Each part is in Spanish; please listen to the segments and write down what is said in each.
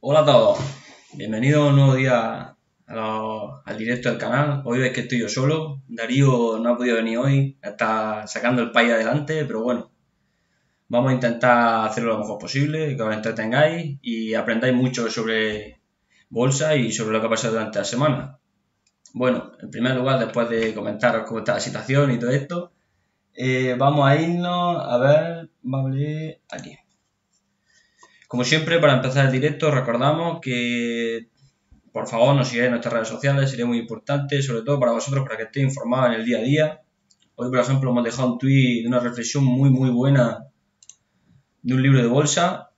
Hola a todos, bienvenidos a un nuevo día al directo del canal. Hoy veis que estoy yo solo. Darío no ha podido venir hoy, está sacando el país adelante, pero bueno, vamos a intentar hacerlo lo mejor posible, que os entretengáis y aprendáis mucho sobre bolsa y sobre lo que ha pasado durante la semana. Bueno, en primer lugar, después de comentaros cómo está la situación y todo esto, vamos a irnos a ver, vale, aquí. Como siempre, para empezar el directo, recordamos que por favor nos sigáis en nuestras redes sociales, sería muy importante, sobre todo para vosotros, para que estéis informados en el día a día. Hoy, por ejemplo, hemos dejado un tweet de una reflexión muy buena de un libro de bolsa.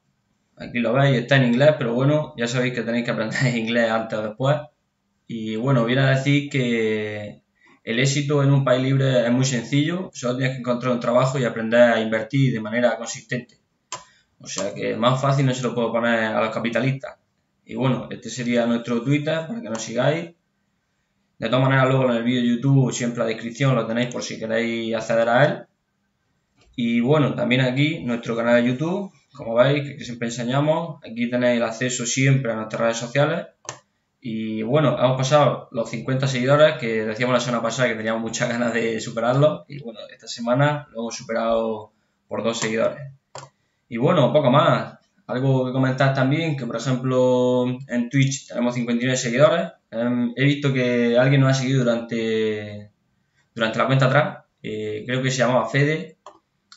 Aquí lo veis, está en inglés, pero bueno, ya sabéis que tenéis que aprender inglés antes o después. Y bueno, viene a decir que el éxito en un país libre es muy sencillo, solo tienes que encontrar un trabajo y aprender a invertir de manera consistente. O sea que más fácil no se lo puedo poner a los capitalistas. Y bueno, este sería nuestro Twitter para que nos sigáis. De todas maneras, luego en el vídeo de YouTube, siempre la descripción lo tenéis por si queréis acceder a él. Y bueno, también aquí nuestro canal de YouTube, como veis, que siempre enseñamos. Aquí tenéis el acceso siempre a nuestras redes sociales. Y bueno, hemos pasado los 50 seguidores que decíamos la semana pasada que teníamos muchas ganas de superarlo. Y bueno, esta semana lo hemos superado por 2 seguidores. Y bueno, poco más. Algo que comentar también, que por ejemplo en Twitch tenemos 59 seguidores. He visto que alguien nos ha seguido durante la cuenta atrás. Creo que se llamaba Fede.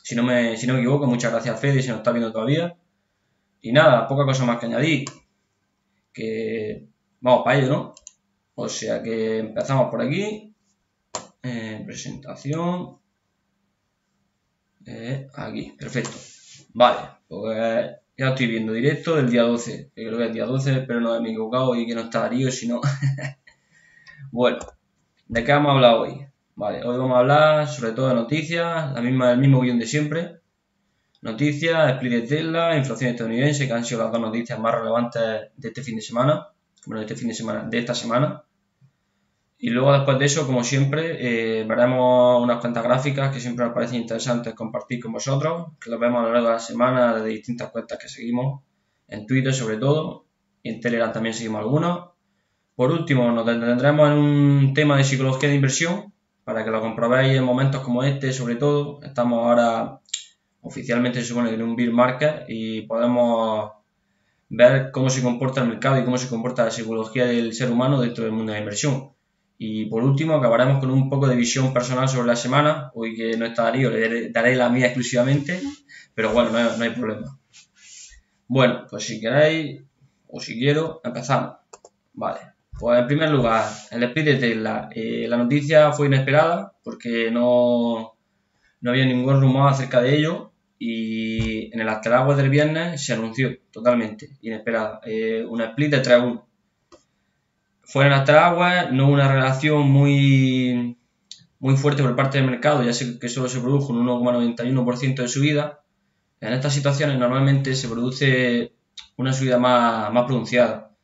Si no me equivoco, muchas gracias Fede, si nos está viendo todavía. Y nada, poca cosa más que añadir. Que vamos para ello, ¿no? O sea que empezamos por aquí. Presentación. Aquí, perfecto. Vale, pues ya estoy viendo directo del día 12, que creo que es día 12, espero no haberme equivocado y que no está Darío, si no. Bueno, ¿de qué vamos a hablar hoy? Vale, hoy vamos a hablar sobre todo de noticias, el mismo guión de siempre. Noticias, split de Tesla, inflación estadounidense, que han sido las dos noticias más relevantes de este fin de semana. Bueno, de esta semana. Y luego después de eso, como siempre, veremos unas cuantas gráficas que siempre nos parecen interesantes compartir con vosotros, que las vemos a lo largo de la semana de distintas cuentas que seguimos, en Twitter sobre todo, y en Telegram también seguimos algunos. Por último, nos detendremos en un tema de psicología de inversión, para que lo comprobéis en momentos como este, sobre todo. Estamos ahora, oficialmente se supone, en un bear market y podemos ver cómo se comporta el mercado y cómo se comporta la psicología del ser humano dentro del mundo de la inversión. Y por último, acabaremos con un poco de visión personal sobre la semana. Hoy que no está Darío, le daré la mía exclusivamente, pero bueno, no hay problema. Bueno, pues si queréis, o si quiero, empezamos. Vale, pues en primer lugar, el split de Tesla. La noticia fue inesperada porque no había ningún rumor acerca de ello y en el after hours del viernes se anunció totalmente inesperada. Un split de 3-1. Fue en after hours, no hubo una relación muy fuerte por parte del mercado, ya sé que solo se produjo un 1,91% de subida. En estas situaciones normalmente se produce una subida más pronunciada.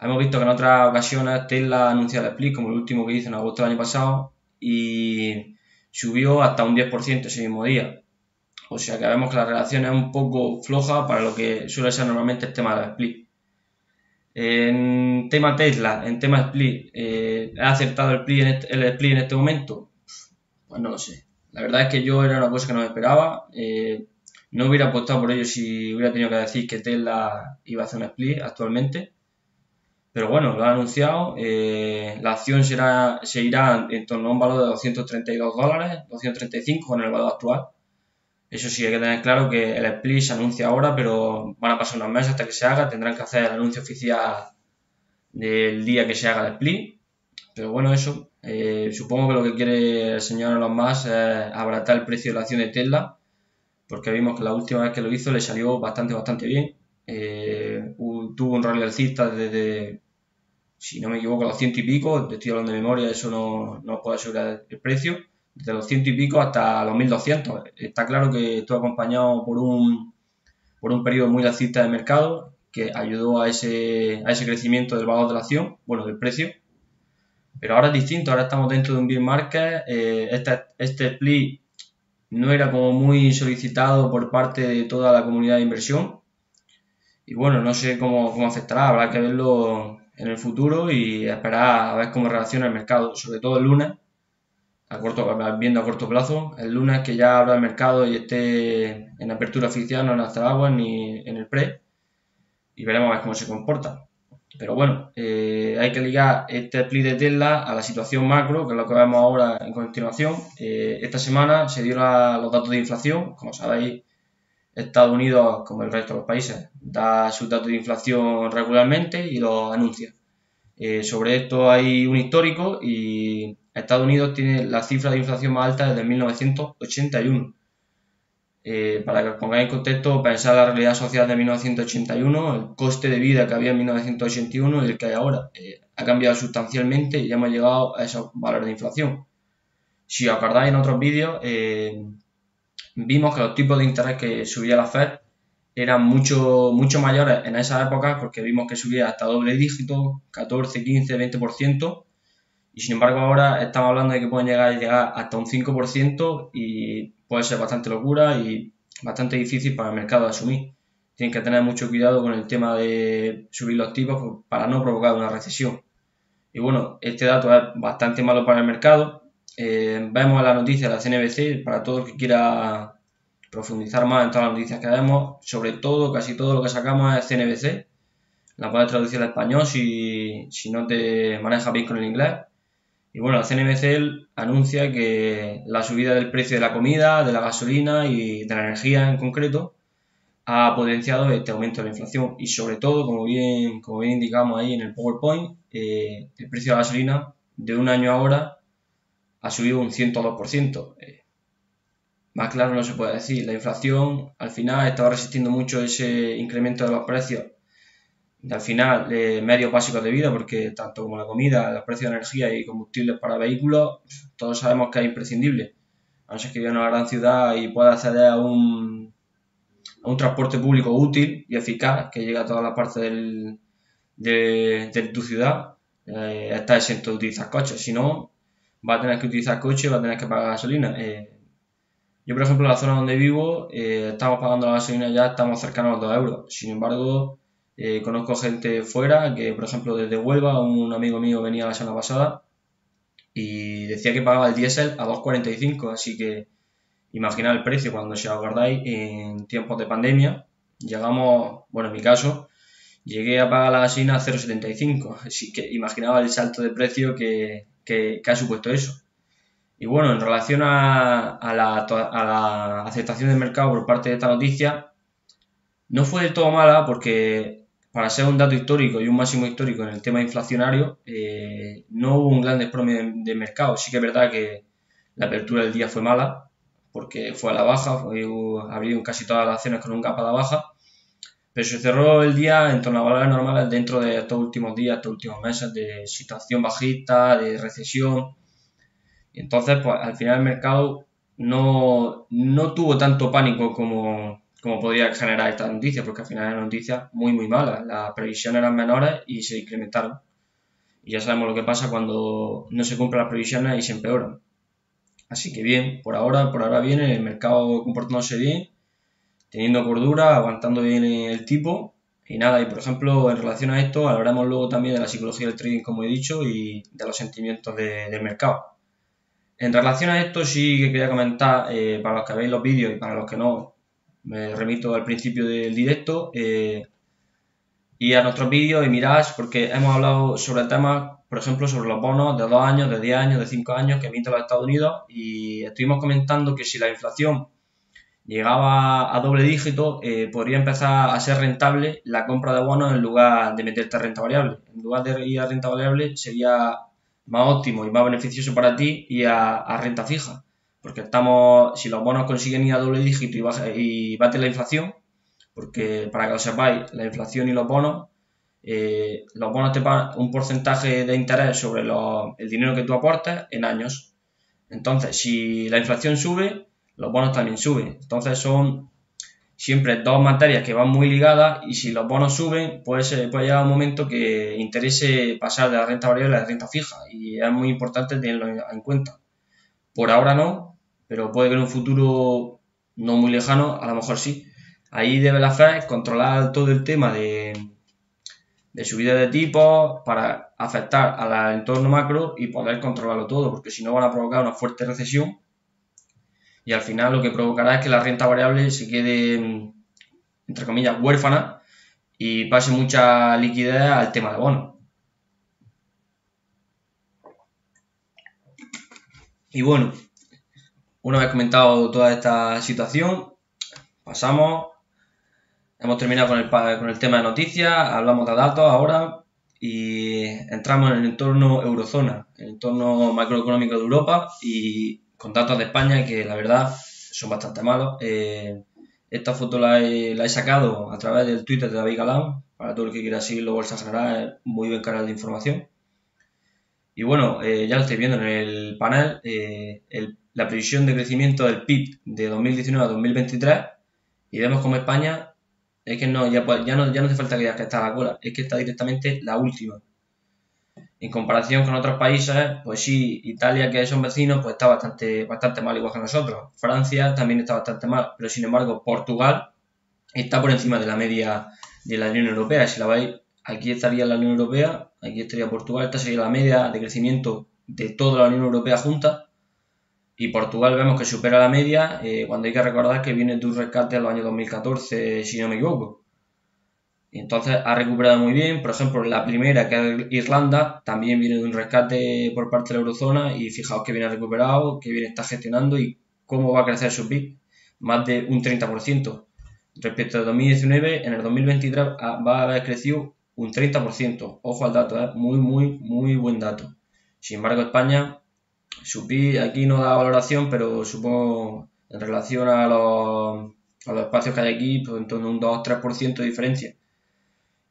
Hemos visto que en otras ocasiones Tesla ha anunciado el split, como el último que hizo en agosto del año pasado, y subió hasta un 10% ese mismo día. O sea que vemos que la relación es un poco floja para lo que suele ser normalmente el tema del split. En tema Tesla, en tema split, ¿ha aceptado el split en este momento? Pues no lo sé. La verdad es que yo era una cosa que no me esperaba. No hubiera apostado por ello si hubiera tenido que decir que Tesla iba a hacer un split actualmente. Pero bueno, lo ha anunciado. La acción se irá en torno a un valor de $232, 235 con el valor actual. Eso sí, hay que tener claro que el split se anuncia ahora, pero van a pasar unos meses hasta que se haga. Tendrán que hacer el anuncio oficial del día que se haga el split. Pero bueno, eso. Supongo que lo que quiere el señor Elon Musk es abaratar el precio de la acción de Tesla, porque vimos que la última vez que lo hizo le salió bastante bien. Tuvo un rally alcista desde, si no me equivoco, los 100 y pico. Te estoy hablando de memoria, eso no puede asegurar el precio. Desde los 100 y pico hasta los 1200. Está claro que estuvo acompañado por un periodo muy alcista de mercado que ayudó a ese crecimiento del valor de la acción, bueno, del precio. Pero ahora es distinto, ahora estamos dentro de un bear market. Este split no era como muy solicitado por parte de toda la comunidad de inversión Y bueno, no sé cómo afectará, habrá que verlo en el futuro y esperar a ver cómo reacciona el mercado, sobre todo el lunes, viendo a corto plazo, el lunes que ya abra el mercado y esté en apertura oficial, no en las aguas ni en el pre, y veremos a ver cómo se comporta. Pero bueno, hay que ligar este split de Tesla a la situación macro, que es lo que vemos ahora en continuación. Esta semana se dieron los datos de inflación. Como sabéis, Estados Unidos, como el resto de los países, da sus datos de inflación regularmente y los anuncia. Sobre esto hay un histórico y Estados Unidos tiene la cifra de inflación más alta desde 1981. Para que os pongáis en contexto, pensad la realidad social de 1981, el coste de vida que había en 1981 y el que hay ahora. Ha cambiado sustancialmente y ya hemos llegado a esos valores de inflación. Si os acordáis en otros vídeos, vimos que los tipos de interés que subía la Fed eran mucho mayores en esas épocas porque vimos que subía hasta doble dígito, 14, 15, 20%. Y sin embargo ahora estamos hablando de que pueden llegar hasta un 5% y puede ser bastante locura y bastante difícil para el mercado de asumir. Tienen que tener mucho cuidado con el tema de subir los tipos para no provocar una recesión. Y bueno, este dato es bastante malo para el mercado. Vemos la noticia de la CNBC para todo el que quiera profundizar más en todas las noticias que vemos. Sobre todo, casi todo lo que sacamos es CNBC. La puedes traducir al español si no te manejas bien con el inglés. Y bueno, la CNBC anuncia que la subida del precio de la comida, de la gasolina y de la energía en concreto ha potenciado este aumento de la inflación y sobre todo, como bien indicamos ahí en el PowerPoint, el precio de la gasolina de un año ahora ha subido un 102%. Más claro no se puede decir. La inflación al final estaba resistiendo mucho ese incremento de los precios al final medios básicos de vida, porque tanto como la comida, los precios de energía y combustibles para vehículos, todos sabemos que es imprescindible. A no ser que viva en una gran ciudad y pueda acceder a un transporte público útil y eficaz que llegue a todas las partes de tu ciudad, está exento de utilizar coches. Si no, va a tener que utilizar coche y va a tener que pagar gasolina. Yo, por ejemplo, en la zona donde vivo, estamos pagando la gasolina ya, estamos cercanos a los 2 euros. Sin embargo, conozco gente fuera que, por ejemplo, desde Huelva, un amigo mío venía la semana pasada y decía que pagaba el diésel a 2,45, así que imaginad el precio cuando, si os acordáis, en tiempos de pandemia, llegamos, bueno, en mi caso, llegué a pagar la gasolina a 0,75, así que imaginaba el salto de precio que ha supuesto eso. Y bueno, en relación a la aceptación del mercado por parte de esta noticia, no fue del todo mala porque para ser un dato histórico y un máximo histórico en el tema inflacionario, no hubo un gran desplome de mercado. Sí que es verdad que la apertura del día fue mala porque fue a la baja, abrieron casi todas las acciones con un gap a la baja, pero se cerró el día en torno a valores normales dentro de estos últimos días, estos últimos meses de situación bajista, de recesión. Y entonces, pues al final el mercado no tuvo tanto pánico como podría generar esta noticia, porque al final eran noticias muy malas. Las previsiones eran menores y se incrementaron. Y ya sabemos lo que pasa cuando no se cumplen las previsiones y se empeoran. Así que bien, por ahora bien, el mercado comportándose bien, teniendo cordura, aguantando bien el tipo. Y nada, y por ejemplo, en relación a esto, hablaremos luego también de la psicología del trading, como he dicho, y de los sentimientos del mercado. En relación a esto sí que quería comentar, para los que veis los vídeos y para los que no, me remito al principio del directo y a nuestros vídeos y mirad, porque hemos hablado sobre temas, por ejemplo, sobre los bonos de 2 años, de 10 años, de 5 años que emiten los Estados Unidos y estuvimos comentando que si la inflación llegaba a doble dígito, podría empezar a ser rentable la compra de bonos en lugar de meterte a renta variable. En lugar de ir a renta variable sería más óptimo y más beneficioso para ti y a renta fija, porque si los bonos consiguen ir a doble dígito y bate la inflación, porque para que lo sepáis, la inflación y los bonos te pagan un porcentaje de interés sobre el dinero que tú aportes en años. Entonces, si la inflación sube, los bonos también suben. Entonces son siempre dos materias que van muy ligadas y si los bonos suben, puede llegar un momento que interese pasar de la renta variable a la renta fija y es muy importante tenerlo en cuenta. Por ahora no, pero puede que en un futuro no muy lejano, a lo mejor sí. ahí debe la Fed controlar todo el tema de subida de tipos para afectar al entorno macro y poder controlarlo todo, porque si no van a provocar una fuerte recesión y al final lo que provocará es que la renta variable se quede, entre comillas, huérfana y pase mucha liquidez al tema de bonos. Y bueno, una vez comentado toda esta situación, pasamos. Hemos terminado con el tema de noticias, hablamos de datos ahora y entramos en el entorno eurozona, el entorno macroeconómico de Europa y con datos de España que la verdad son bastante malos. Esta foto la he sacado a través del Twitter de David Galán, para todo el que quiera seguirlo, Bolsa General, es muy buen canal de información. Y bueno, ya lo estáis viendo en el panel, la previsión de crecimiento del PIB de 2019 a 2023 y vemos como España es que no, ya no hace falta que digas que está a la cola, es que está directamente la última. En comparación con otros países, pues sí, Italia, que son vecinos, pues está bastante mal igual que nosotros. Francia también está bastante mal, pero sin embargo Portugal está por encima de la media de la Unión Europea. Si la veis, aquí estaría la Unión Europea, aquí estaría Portugal, esta sería la media de crecimiento de toda la Unión Europea junta. Y Portugal vemos que supera la media cuando hay que recordar que viene de un rescate en los años 2014, si no me equivoco. Y entonces ha recuperado muy bien. Por ejemplo, la primera, que es Irlanda, también viene de un rescate por parte de la eurozona y fijaos que bien ha recuperado, que bien está gestionando y cómo va a crecer su PIB, más de un 30%. Respecto al 2019, en el 2023 va a haber crecido un 30%. Ojo al dato, es muy buen dato. Sin embargo, España, su PIB aquí no da valoración, pero supongo en relación a los espacios que hay aquí, pues en torno a un 2-3% de diferencia.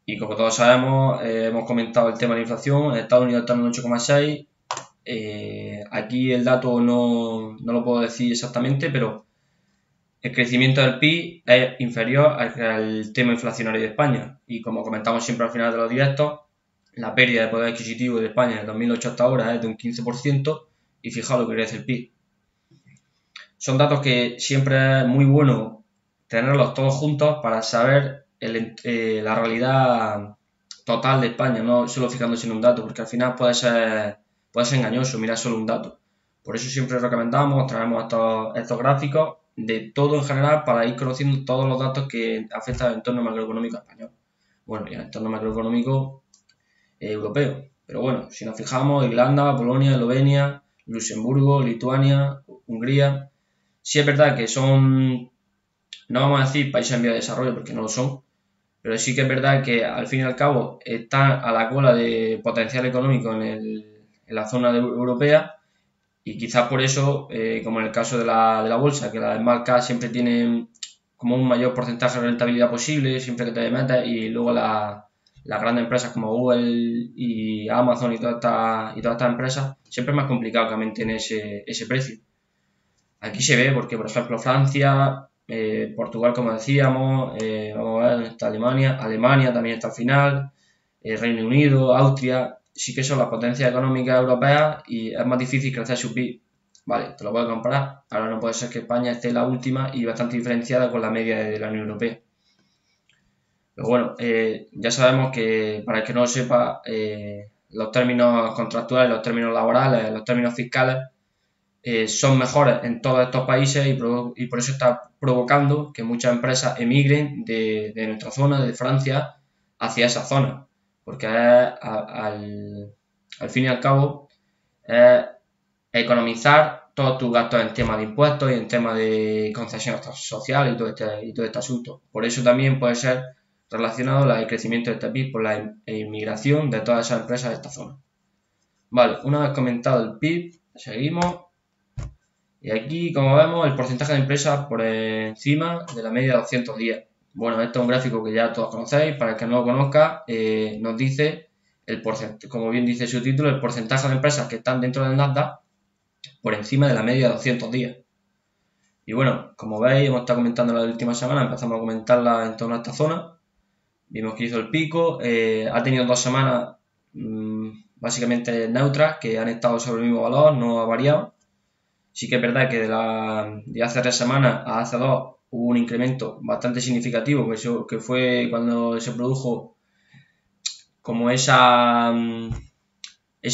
Y como todos sabemos, hemos comentado el tema de la inflación, en Estados Unidos está en un 8,6, aquí el dato no lo puedo decir exactamente, pero el crecimiento del PIB es inferior al tema inflacionario de España. Y como comentamos siempre al final de los directos, la pérdida de poder adquisitivo de España en 2008 hasta ahora es de un 15%, y fijaos lo que crece el PIB. Son datos que siempre es muy bueno tenerlos todos juntos para saber la realidad total de España, no solo fijándose en un dato, porque al final puede ser engañoso mirar solo un dato. Por eso siempre recomendamos, traemos estos gráficos de todo en general para ir conociendo todos los datos que afectan al entorno macroeconómico español. Bueno, y al entorno macroeconómico europeo. Pero bueno, si nos fijamos, Irlanda, Polonia, Eslovenia, Luxemburgo, Lituania, Hungría, sí es verdad que son, no vamos a decir países en vía de desarrollo porque no lo son, pero sí que es verdad que al fin y al cabo están a la cola de potencial económico en la zona europea y quizás por eso, como en el caso de la bolsa, que las small cap siempre tienen como un mayor porcentaje de rentabilidad posible, siempre que te metes, y luego las grandes empresas como Google y Amazon y todas estas empresas, siempre es más complicado que mantener ese precio. Aquí se ve porque, por ejemplo, Francia, Portugal, como decíamos, vamos a ver dónde está Alemania también está al final, Reino Unido, Austria, sí que son las potencias económicas europeas y es más difícil crecer su PIB. Vale, te lo puedo comprar, ahora no puede ser que España esté la última y bastante diferenciada con la media de la Unión Europea. Pero bueno, ya sabemos que, para el que no lo sepa, los términos contractuales, los términos laborales, los términos fiscales son mejores en todos estos países y por eso está provocando que muchas empresas emigren de nuestra zona, de Francia, hacia esa zona. Porque al fin y al cabo es economizar todos tus gastos en tema de impuestos y en tema de concesiones sociales y todo este asunto. Por eso también puede ser relacionado el crecimiento de este PIB por la inmigración de todas esas empresas de esta zona. Vale, una vez comentado el PIB, seguimos. Y aquí, como vemos, el porcentaje de empresas por encima de la media de 200 días. Bueno, este es un gráfico que ya todos conocéis. Para el que no lo conozca, nos dice, como bien dice su título, el porcentaje de empresas que están dentro del Nasdaq por encima de la media de 200 días. Y bueno, como veis, hemos estado comentando la última semana, empezamos a comentarla en torno a esta zona. Vimos que hizo el pico, ha tenido 2 semanas básicamente neutras, que han estado sobre el mismo valor, no ha variado. Sí que es verdad que de hace 3 semanas a hace 2 hubo un incremento bastante significativo, que fue cuando se produjo como ese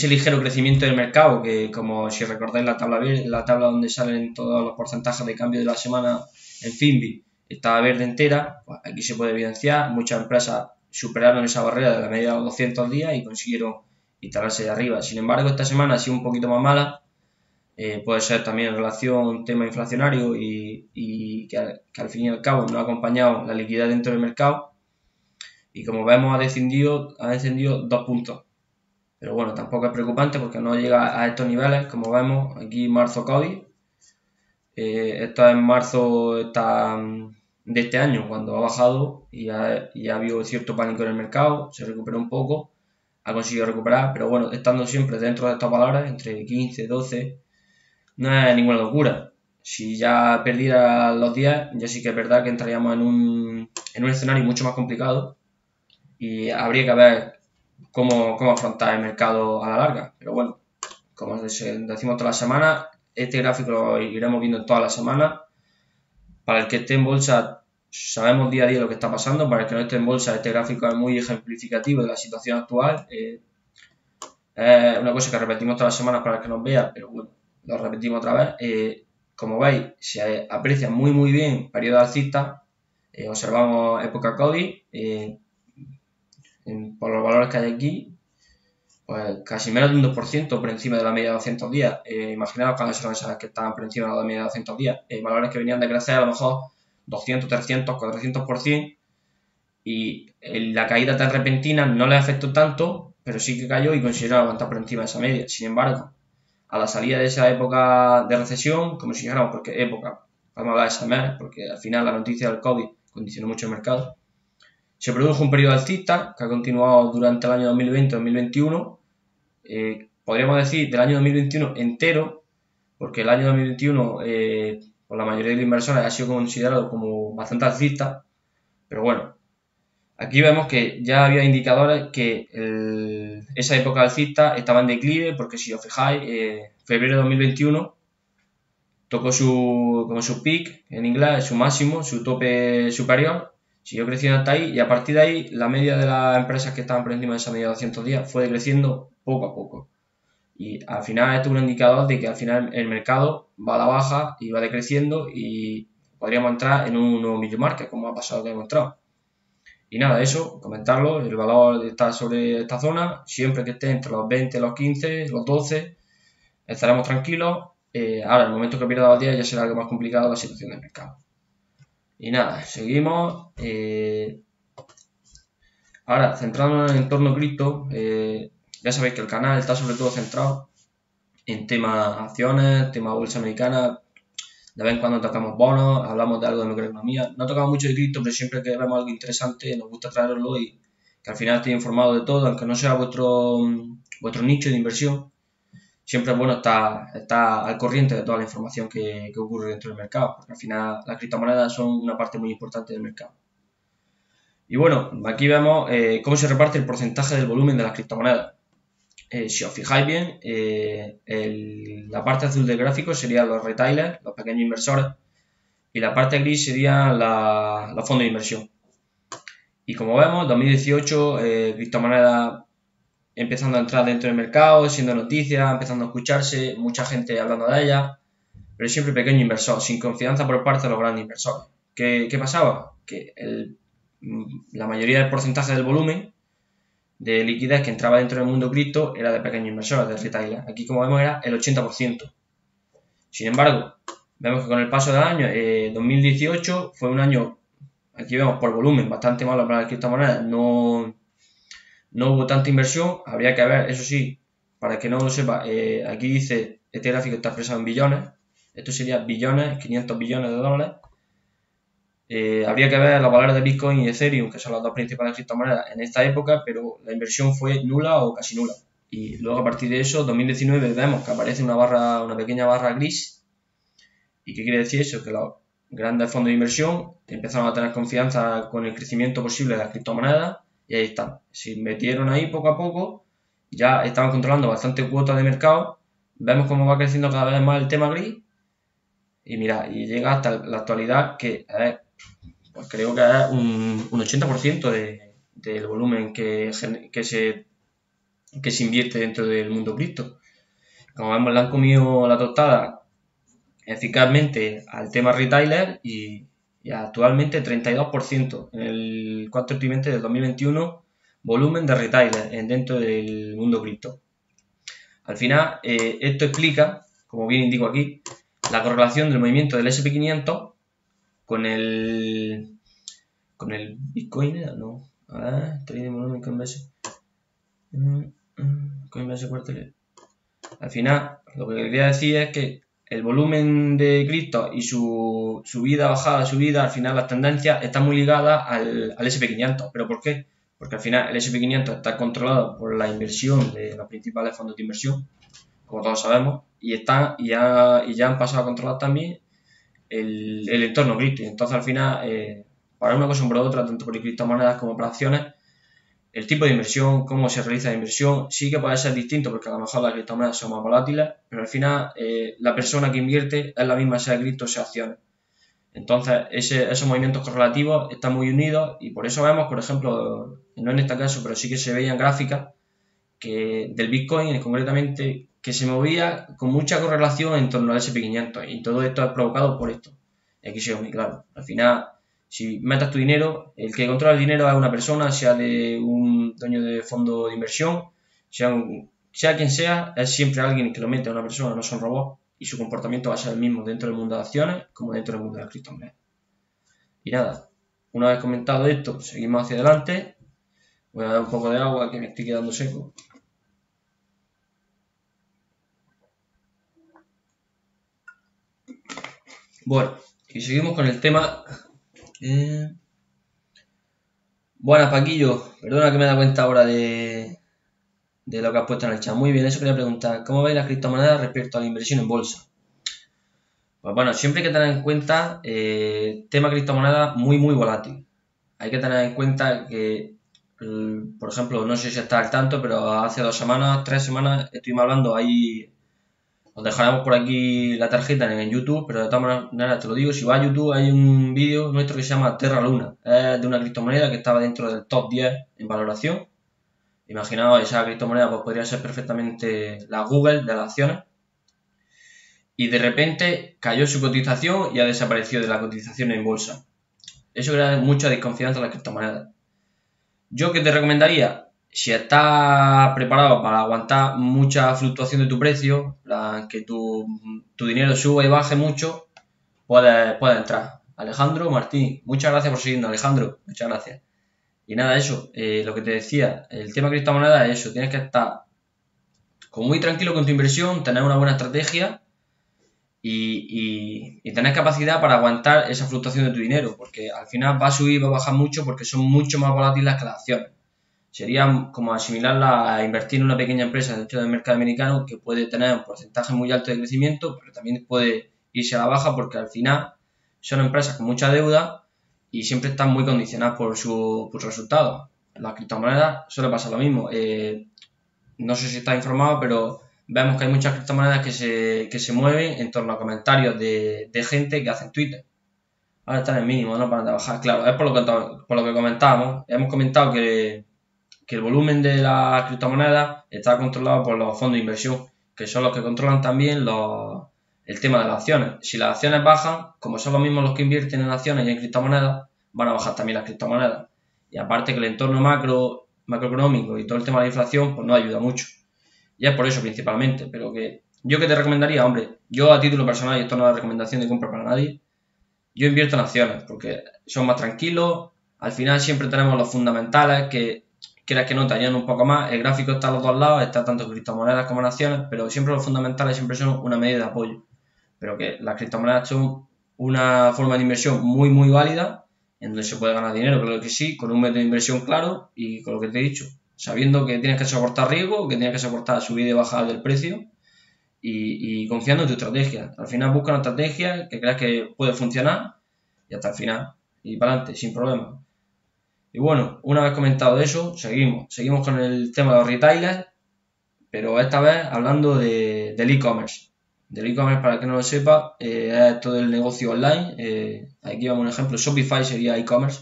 ligero crecimiento del mercado, que como si recordáis la tabla donde salen todos los porcentajes de cambio de la semana en Finbi, estaba verde entera, pues aquí se puede evidenciar, muchas empresas superaron esa barrera de la media de los 200 días y consiguieron instalarse de arriba. Sin embargo, esta semana ha sido un poquito más mala, puede ser también en relación a un tema inflacionario y que al fin y al cabo no ha acompañado la liquidez dentro del mercado, y como vemos ha descendido 2 puntos. Pero bueno, tampoco es preocupante porque no llega a estos niveles, como vemos aquí marzo COVID. Esto es marzo de este año, cuando ha bajado y ha habido cierto pánico en el mercado, se recuperó un poco, ha conseguido recuperar, pero bueno, estando siempre dentro de estos valores, entre 15, 12, no es ninguna locura. Si ya perdiera los 10, ya sí que es verdad que entraríamos en un escenario mucho más complicado y habría que ver cómo afrontar el mercado a la larga. Pero bueno, como decimos todas las semanas, este gráfico lo iremos viendo en todas las semanas. Para el que esté en bolsa, sabemos día a día lo que está pasando. Para el que no esté en bolsa, este gráfico es muy ejemplificativo de la situación actual. Es una cosa que repetimos todas las semanas para el que nos vea, pero bueno, lo repetimos otra vez. Como veis, se aprecia muy bien periodo alcista. Observamos época COVID. Por los valores que hay aquí, pues casi menos de un 2% por encima de la media de 200 días. Imaginaos cuáles son esas que estaban por encima de la media de 200 días. Valores que venían de crecer a lo mejor 200, 300, 400%, y la caída tan repentina no les afectó tanto, pero sí que cayó y consiguió aguantar por encima de esa media. Sin embargo, a la salida de esa época de recesión, como si dijéramos, porque época, vamos a hablar de ese mes, porque al final la noticia del COVID condicionó mucho el mercado, se produjo un periodo alcista que ha continuado durante el año 2020-2021. Podríamos decir del año 2021 entero, porque el año 2021 por la mayoría de los inversores ha sido considerado como bastante alcista, pero bueno, aquí vemos que ya había indicadores que esa época alcista estaba en declive, porque si os fijáis, febrero de 2021 tocó su peak en inglés, su máximo, su tope superior, siguió creciendo hasta ahí, y a partir de ahí la media de las empresas que estaban por encima de esa media de 200 días fue decreciendo poco a poco. Y al final esto es un indicador de que al final el mercado va a la baja y va decreciendo y podríamos entrar en un nuevo medium market, como ha pasado que hemos entrado. Y nada, eso, comentarlo, el valor está sobre esta zona, siempre que esté entre los 20, los 15, los 12, estaremos tranquilos. Ahora, en el momento que pierda los 10 ya será algo más complicado la situación del mercado. Y nada, seguimos. Ahora, centrándonos en el entorno cripto, ya sabéis que el canal está sobre todo centrado en temas acciones, temas bolsa americana. De vez en cuando tocamos bonos, hablamos de algo de microeconomía. No tocamos mucho de cripto, pero siempre que vemos algo interesante nos gusta traeroslo y que al final estéis informados de todo, aunque no sea vuestro nicho de inversión. Siempre es bueno estar al corriente de toda la información que ocurre dentro del mercado, porque al final las criptomonedas son una parte muy importante del mercado. Y bueno, aquí vemos cómo se reparte el porcentaje del volumen de las criptomonedas. Si os fijáis bien, la parte azul del gráfico serían los retailers, los pequeños inversores, y la parte gris serían los fondos de inversión. Y como vemos, 2018, criptomonedas empezando a entrar dentro del mercado, siendo noticias, empezando a escucharse, mucha gente hablando de ellas, pero siempre pequeño inversor, sin confianza por parte de los grandes inversores. ¿Qué pasaba? Que la mayoría del porcentaje del volumen de liquidez que entraba dentro del mundo cripto era de pequeños inversores, de retailers. Aquí, como vemos, era el 80%. Sin embargo, vemos que con el paso del año, 2018 fue un año, aquí vemos por volumen, bastante malo para las criptomonedas. No hubo tanta inversión. Habría que ver, eso sí, para el que no lo sepa, aquí dice, este gráfico está expresado en billones. Esto sería billones, 500 billones de dólares. Habría que ver los valores de Bitcoin y Ethereum, que son las dos principales criptomonedas en esta época, pero la inversión fue nula o casi nula. Y luego a partir de eso, 2019, vemos que aparece una pequeña barra gris. ¿Y qué quiere decir eso? Que los grandes fondos de inversión empezaron a tener confianza con el crecimiento posible de las criptomonedas y ahí están. Se metieron ahí poco a poco, ya estaban controlando bastante cuota de mercado. Vemos cómo va creciendo cada vez más el tema gris. Y mira, y llega hasta la actualidad que pues creo que es un 80% del volumen que se invierte dentro del mundo cripto. Como vemos, le han comido la tostada eficazmente al tema retailer y actualmente 32% en el cuarto trimestre del 2021 volumen de retailer dentro del mundo cripto. Al final, esto explica, como bien indico aquí, la correlación del movimiento del S&P 500 con el Bitcoin, ¿no? Trading volumen Coinbase. Coinbase Quarterly. Al final, lo que quería decir es que el volumen de cripto y su subida, bajada, subida, al final las tendencias están muy ligadas al S&P 500. ¿Pero por qué? Porque al final el S&P 500 está controlado por la inversión de los principales fondos de inversión, como todos sabemos, y ya han pasado a controlar también el entorno cripto. Entonces al final, para una cosa o por otra, tanto por criptomonedas como por acciones, el tipo de inversión, cómo se realiza la inversión, sí que puede ser distinto porque a lo mejor las criptomonedas son más volátiles, pero al final la persona que invierte es la misma, sea cripto o sea acciones. Entonces esos movimientos correlativos están muy unidos y por eso vemos, por ejemplo, no en este caso, pero sí que se veían gráficas del Bitcoin concretamente que se movía con mucha correlación en torno al S&P 500 y todo esto es provocado por esto. Y aquí se ve muy claro. Al final, si metas tu dinero, el que controla el dinero es una persona, sea de un dueño de fondo de inversión, sea quien sea, es siempre alguien que lo mete a una persona, no son robots, y su comportamiento va a ser el mismo dentro del mundo de acciones como dentro del mundo de las criptomonedas. Y nada, una vez comentado esto, seguimos hacia adelante. Voy a dar un poco de agua que me estoy quedando seco. Bueno, y seguimos con el tema. Buenas, Paquillo. Perdona que me he dado cuenta ahora de lo que has puesto en el chat. Muy bien, eso quería preguntar. ¿Cómo veis las criptomonedas respecto a la inversión en bolsa? Pues bueno, siempre hay que tener en cuenta tema criptomonedas muy volátil. Hay que tener en cuenta que, por ejemplo, no sé si está al tanto, pero hace 2 semanas, 3 semanas, estuvimos hablando ahí. Os dejaremos por aquí la tarjeta en YouTube, pero de todas maneras te lo digo, si vas a YouTube hay un vídeo nuestro que se llama Terra Luna, es de una criptomoneda que estaba dentro del top 10 en valoración. Imaginaos, esa criptomoneda pues podría ser perfectamente la Google de las acciones. Y de repente cayó su cotización y ha desaparecido de la cotización en bolsa. Eso crea mucha desconfianza en las criptomonedas. ¿Yo qué te recomendaría? Si estás preparado para aguantar mucha fluctuación de tu precio, que tu dinero suba y baje mucho, puedes entrar. Alejandro Martín, muchas gracias por seguirnos, Alejandro, muchas gracias. Y nada, eso, lo que te decía, el tema criptomonedas es eso, tienes que estar como muy tranquilo con tu inversión, tener una buena estrategia y tener capacidad para aguantar esa fluctuación de tu dinero, porque al final va a subir, va a bajar mucho porque son mucho más volátiles que las acciones. Sería como asimilarla a invertir en una pequeña empresa dentro del mercado americano que puede tener un porcentaje muy alto de crecimiento, pero también puede irse a la baja porque al final son empresas con mucha deuda y siempre están muy condicionadas por sus resultados. En las criptomonedas suele pasar lo mismo. No sé si estás informado, pero vemos que hay muchas criptomonedas que se mueven en torno a comentarios de gente que hacen Twitter. Ahora están en el mínimo, no paran de bajar. Claro, es por lo que comentábamos. Hemos comentado que el volumen de las criptomonedas está controlado por los fondos de inversión, que son los que controlan también el tema de las acciones. Si las acciones bajan, como son los mismos los que invierten en acciones y en criptomonedas, van a bajar también las criptomonedas. Y aparte que el entorno macroeconómico y todo el tema de la inflación, pues no ayuda mucho. Y es por eso principalmente, pero que yo que te recomendaría, hombre, yo a título personal, y esto no es recomendación de compra para nadie, yo invierto en acciones porque son más tranquilos, al final siempre tenemos los fundamentales que quieras que no te ayuden un poco más, el gráfico está a los dos lados, está tanto criptomonedas como en acciones, pero siempre los fundamentales siempre son una medida de apoyo, pero que las criptomonedas son una forma de inversión muy válida, en donde se puede ganar dinero, claro que sí, con un método de inversión claro y con lo que te he dicho, sabiendo que tienes que soportar riesgo, que tienes que soportar subida y bajada del precio y confiando en tu estrategia. Al final busca una estrategia que creas que puede funcionar y hasta el final, y para adelante, sin problema. Y bueno, una vez comentado eso, seguimos con el tema de los retailers, pero esta vez hablando del e-commerce, del e-commerce, para el que no lo sepa, es todo el negocio online. Aquí vemos un ejemplo, Shopify sería e-commerce,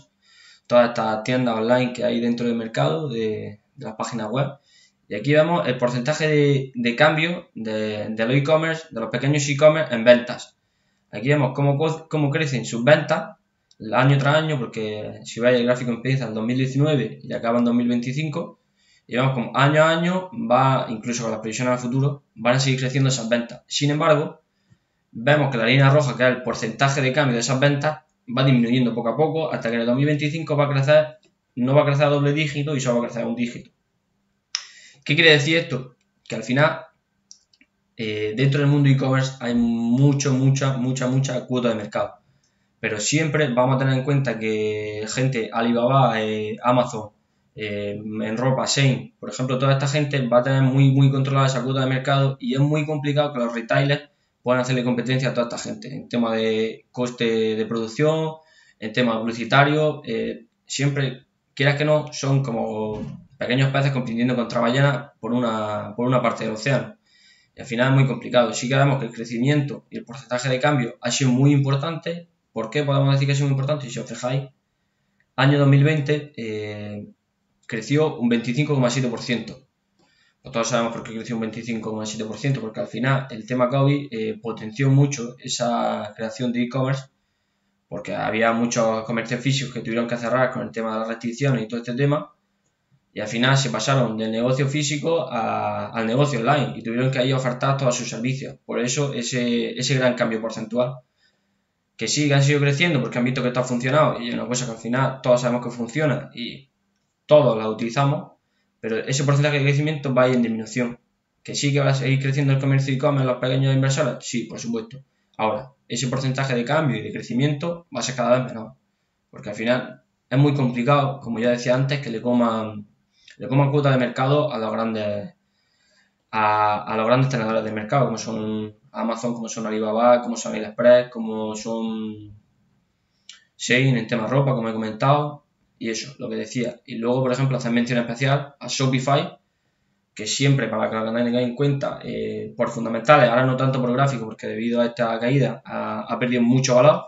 todas estas tiendas online que hay dentro del mercado, de las páginas web. Y aquí vemos el porcentaje de cambio de los e-commerce, de los pequeños e-commerce en ventas. Aquí vemos cómo crecen sus ventas año tras año, porque si veis el gráfico empieza en 2019 y acaba en 2025, y vemos como año a año va, incluso con las previsiones al futuro, van a seguir creciendo esas ventas. Sin embargo, vemos que la línea roja, que es el porcentaje de cambio de esas ventas, va disminuyendo poco a poco hasta que en el 2025 va a crecer, no va a crecer a doble dígito y solo va a crecer a un dígito. ¿Qué quiere decir esto? Que al final, dentro del mundo e-commerce hay mucha cuota de mercado. Pero siempre vamos a tener en cuenta que gente, Alibaba, Amazon, en ropa, Shein, por ejemplo, toda esta gente va a tener muy controlada esa cuota de mercado, y es muy complicado que los retailers puedan hacerle competencia a toda esta gente en tema de coste de producción, en tema publicitario. Siempre, quieras que no, son como pequeños peces compitiendo contra ballenas por una parte del océano. Y al final es muy complicado. Sí que vemos que el crecimiento y el porcentaje de cambio ha sido muy importante. ¿Por qué podemos decir que ha sido muy importante? Si os fijáis, año 2020 creció un 25,7%. Pues todos sabemos por qué creció un 25,7%, porque al final el tema COVID potenció mucho esa creación de e-commerce, porque había muchos comercios físicos que tuvieron que cerrar con el tema de las restricciones y todo este tema, y al final se pasaron del negocio físico al negocio online y tuvieron que ahí ofertar todos sus servicios. Por eso ese gran cambio porcentual. Que sí, que han sido creciendo porque han visto que esto ha funcionado, y es una cosa que al final todos sabemos que funciona y todos la utilizamos, pero ese porcentaje de crecimiento va a ir en disminución. ¿Que sí que va a seguir creciendo el comercio e-commerce, los pequeños inversores? Sí, por supuesto. Ahora, ese porcentaje de cambio y de crecimiento va a ser cada vez menor, porque al final es muy complicado, como ya decía antes, que le coman cuota de mercado a los grandes tenedores de mercado, como son Amazon, como son Alibaba, como son AliExpress, como son Shein en tema ropa, como he comentado, y eso, lo que decía. Y luego, por ejemplo, hacer mención especial a Shopify, que siempre, para que lo tengáis en cuenta, por fundamentales, ahora no tanto por gráfico, porque debido a esta caída ha perdido mucho valor.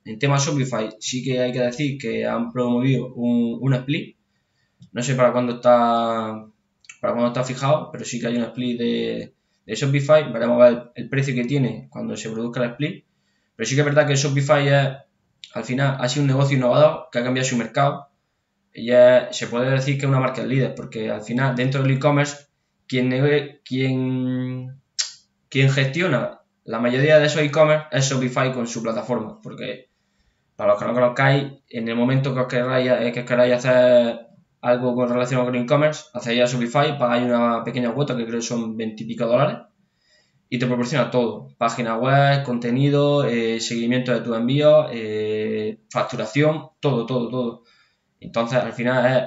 En tema Shopify sí que hay que decir que han promovido un split. No sé para cuándo está fijado, pero sí que hay un split de Shopify. Veremos a ver el precio que tiene cuando se produzca el split. Pero sí que es verdad que Shopify al final ha sido un negocio innovador que ha cambiado su mercado. Y se puede decir que es una market líder, porque al final dentro del e-commerce quien gestiona la mayoría de esos e-commerce es Shopify con su plataforma. Porque para los que no conozcáis, en el momento que os queráis hacer algo con relación con e-commerce, hacéis a Shopify, pagáis una pequeña cuota que creo que son 20 y pico dólares, y te proporciona todo: página web, contenido, seguimiento de tus envíos, facturación, todo. Entonces, al final es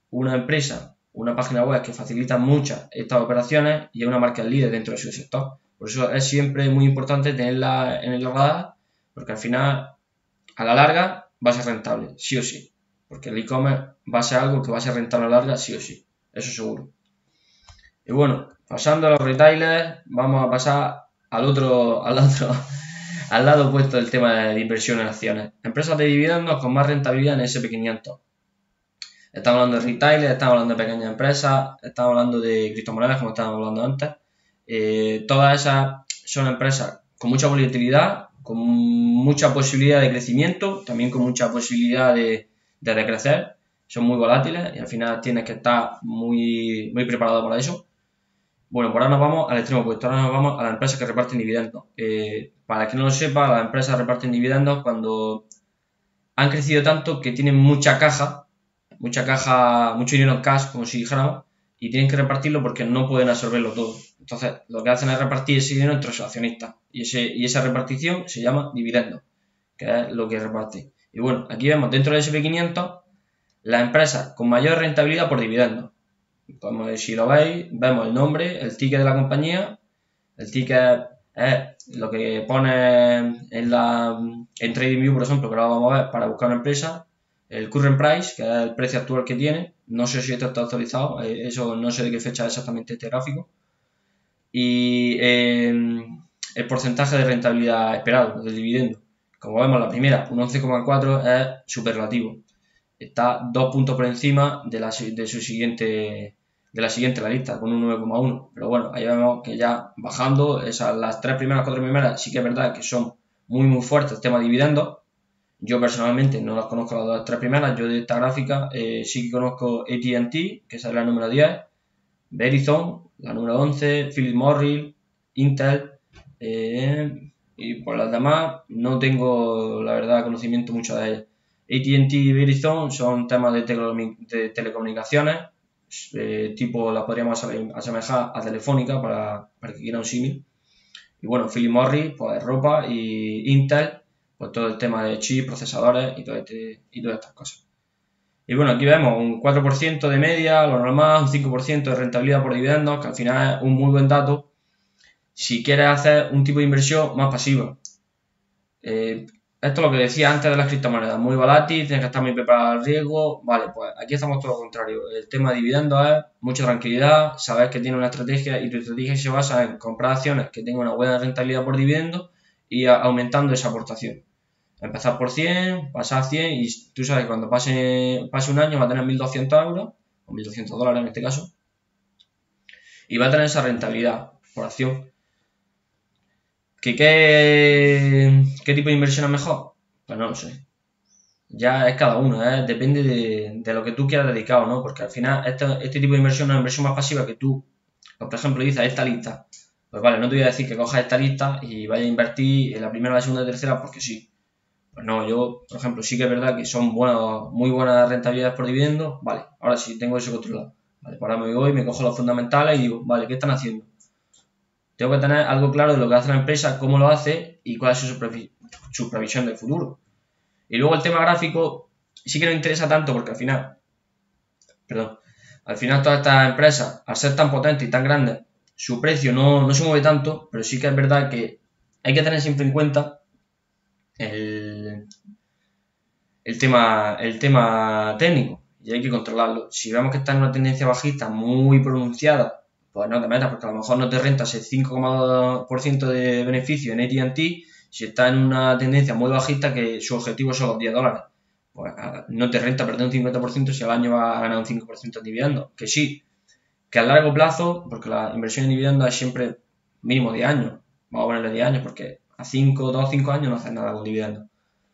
una empresa, una página web que facilita muchas estas operaciones y es una marca líder dentro de su sector. Por eso es siempre muy importante tenerla en el radar, porque al final, a la larga, va a ser rentable, sí o sí. Porque el e-commerce va a ser algo que va a ser rentable a la larga, sí o sí. Eso seguro. Y bueno, pasando a los retailers, vamos a pasar al lado opuesto del tema de inversión en acciones. Empresas de dividendos con más rentabilidad en SP500. Estamos hablando de retailers, estamos hablando de pequeñas empresas, estamos hablando de criptomonedas, como estábamos hablando antes. Todas esas son empresas con mucha volatilidad, con mucha posibilidad de crecimiento, también con mucha posibilidad de decrecer. Son muy volátiles y al final tienes que estar muy preparado para eso. Bueno, por ahora nos vamos al extremo opuesto. Ahora nos vamos a las empresas que reparten dividendos. Para quien no lo sepa, las empresas reparten dividendos cuando han crecido tanto que tienen mucha caja, mucho dinero en cash, como si dijéramos, y tienen que repartirlo porque no pueden absorberlo todo. Entonces, lo que hacen es repartir ese dinero entre sus accionistas. Y esa repartición se llama dividendo, que es lo que reparte. Y bueno, aquí vemos dentro del SP500 las empresas con mayor rentabilidad por dividendos. Como si lo veis, vemos el nombre, el ticket de la compañía. El ticket es lo que pone en TradingView, por ejemplo, que lo vamos a ver para buscar una empresa. El current price, que es el precio actual que tiene. No sé si esto está actualizado, eso no sé de qué fecha es exactamente este gráfico. Y el porcentaje de rentabilidad esperado del dividendo. Como vemos, la primera, un 11,4, es superlativo. Está 2 puntos por encima de la siguiente, la lista, con un 9,1. Pero bueno, ahí vemos que ya bajando, las 3 primeras, 4 primeras, sí que es verdad que son muy fuertes el tema de dividendos. Yo personalmente no las conozco las 2 3 primeras. Yo de esta gráfica sí que conozco AT&T, que es la número 10, Verizon, la número 11, Philip Morris, Intel, y por las demás no tengo, la verdad, conocimiento mucho de ellas. AT&T y Verizon son temas de telecomunicaciones, tipo las podríamos asemejar a Telefónica para que quiera un símil. Y bueno, Philip Morris, pues ropa, y Intel, pues todo el tema de chips, procesadores y todas estas cosas. Y bueno, aquí vemos un 4% de media, lo normal, un 5% de rentabilidad por dividendos, que al final es un muy buen dato si quieres hacer un tipo de inversión más pasiva. Esto es lo que decía antes de las criptomonedas, muy volátil, tienes que estar muy preparado al riesgo. Vale, pues aquí estamos todo lo contrario. El tema de dividendos es mucha tranquilidad, saber que tiene una estrategia y tu estrategia se basa en comprar acciones que tengan una buena rentabilidad por dividendo y aumentando esa aportación. Empezar por 100, pasar a 100 y tú sabes que cuando pase un año va a tener 1.200 euros, o 1.200 dólares en este caso, y va a tener esa rentabilidad por acción. ¿Qué tipo de inversión es mejor? Pues no lo sé. Ya es cada uno, depende de lo que tú quieras dedicado, ¿no? Porque al final este tipo de inversión es una inversión más pasiva que tú, pues, por ejemplo, dices esta lista. Pues vale, no te voy a decir que cojas esta lista y vayas a invertir en la primera, la segunda y tercera porque sí. Pues no, yo, por ejemplo, sí que es verdad que son muy buenas rentabilidades por dividendo. Vale, ahora sí, tengo eso controlado. Vale, pues ahora me voy, me cojo los fundamentales y digo, vale, ¿qué están haciendo? Tengo que tener algo claro de lo que hace la empresa, cómo lo hace y cuál es su previsión del futuro. Y luego el tema gráfico sí que no interesa tanto porque al final todas estas empresas, al ser tan potentes y tan grandes, su precio no se mueve tanto, pero sí que es verdad que hay que tener siempre en cuenta el tema técnico y hay que controlarlo. Si vemos que está en una tendencia bajista muy pronunciada, pues no te metas porque a lo mejor no te rentas el 5,2% de beneficio en AT&T si está en una tendencia muy bajista que su objetivo son los 10 dólares. Pues no te renta perder un 50% si al año va a ganar un 5% en dividendos. Que sí, que a largo plazo, porque la inversión en dividendos es siempre mínimo 10 años, vamos a ponerle 10 años porque a 5 años no haces nada con dividendos.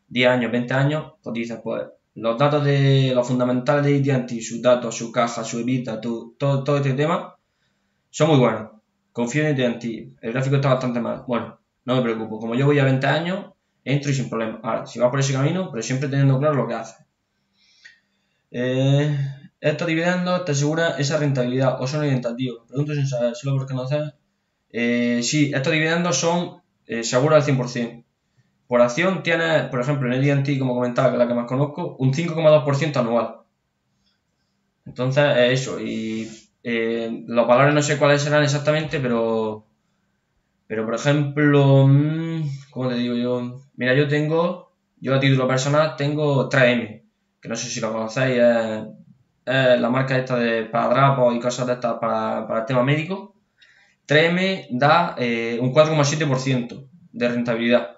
10 años, 20 años, pues dices, pues los datos de los fundamentales de AT&T, sus datos, su caja, su EBITDA, todo este tema, son muy buenos. Confío en AT&T, el gráfico está bastante mal. Bueno, no me preocupo, como yo voy a 20 años, entro y sin problema. Ahora, si vas por ese camino, pero siempre teniendo claro lo que haces. Estos dividendos te aseguran esa rentabilidad o son orientativos. Pregunto sin saber, solo porque no sé. Sí, estos dividendos son seguros al 100%. Por acción tienes, por ejemplo, en AT&T, como comentaba, que es la que más conozco, un 5,2% anual. Entonces es eso. Y los valores no sé cuáles serán exactamente, pero por ejemplo, ¿cómo te digo yo? Mira, yo a título personal tengo 3M, que no sé si lo conocéis, es la marca esta para drapos y cosas de estas para el tema médico. 3M da un 4,7% de rentabilidad.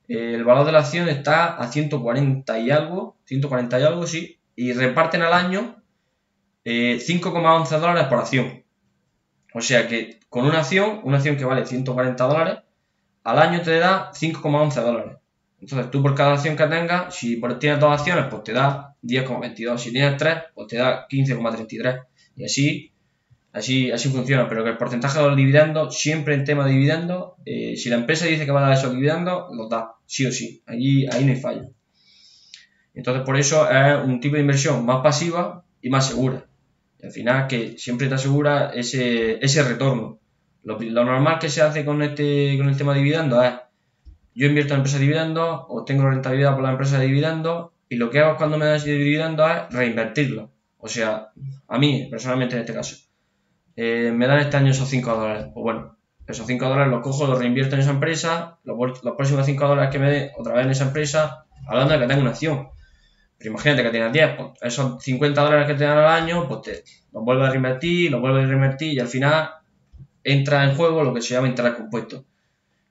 El valor de la acción está a 140 y algo, sí, y reparten al año 5,11 dólares por acción. O sea que con una acción que vale 140 dólares, al año te da 5,11 dólares. Entonces tú por cada acción que tengas, si tienes 2 acciones, pues te da 10,22. Si tienes 3, pues te da 15,33. Y así funciona, pero que el porcentaje de los dividendos, siempre en tema de dividendos, si la empresa dice que va a dar esos dividendos, los da, sí o sí, ahí no hay fallo. Entonces por eso es un tipo de inversión más pasiva y más segura. Y al final que siempre te asegura ese retorno. Lo normal que se hace con el tema de dividendos es, yo invierto en empresas de dividendos, obtengo rentabilidad por la empresa de dividendos, y lo que hago cuando me dan ese dividendos es reinvertirlo. O sea, a mí, personalmente en este caso. Me dan este año esos 5 dólares. Pues bueno, esos 5 dólares los cojo, los reinvierto en esa empresa, los próximos 5 dólares que me dé otra vez en esa empresa, hablando de que tengo una acción. Pero imagínate que tienes 10, pues esos 50 dólares que te dan al año, pues los vuelves a reinvertir y al final entra en juego lo que se llama interés compuesto.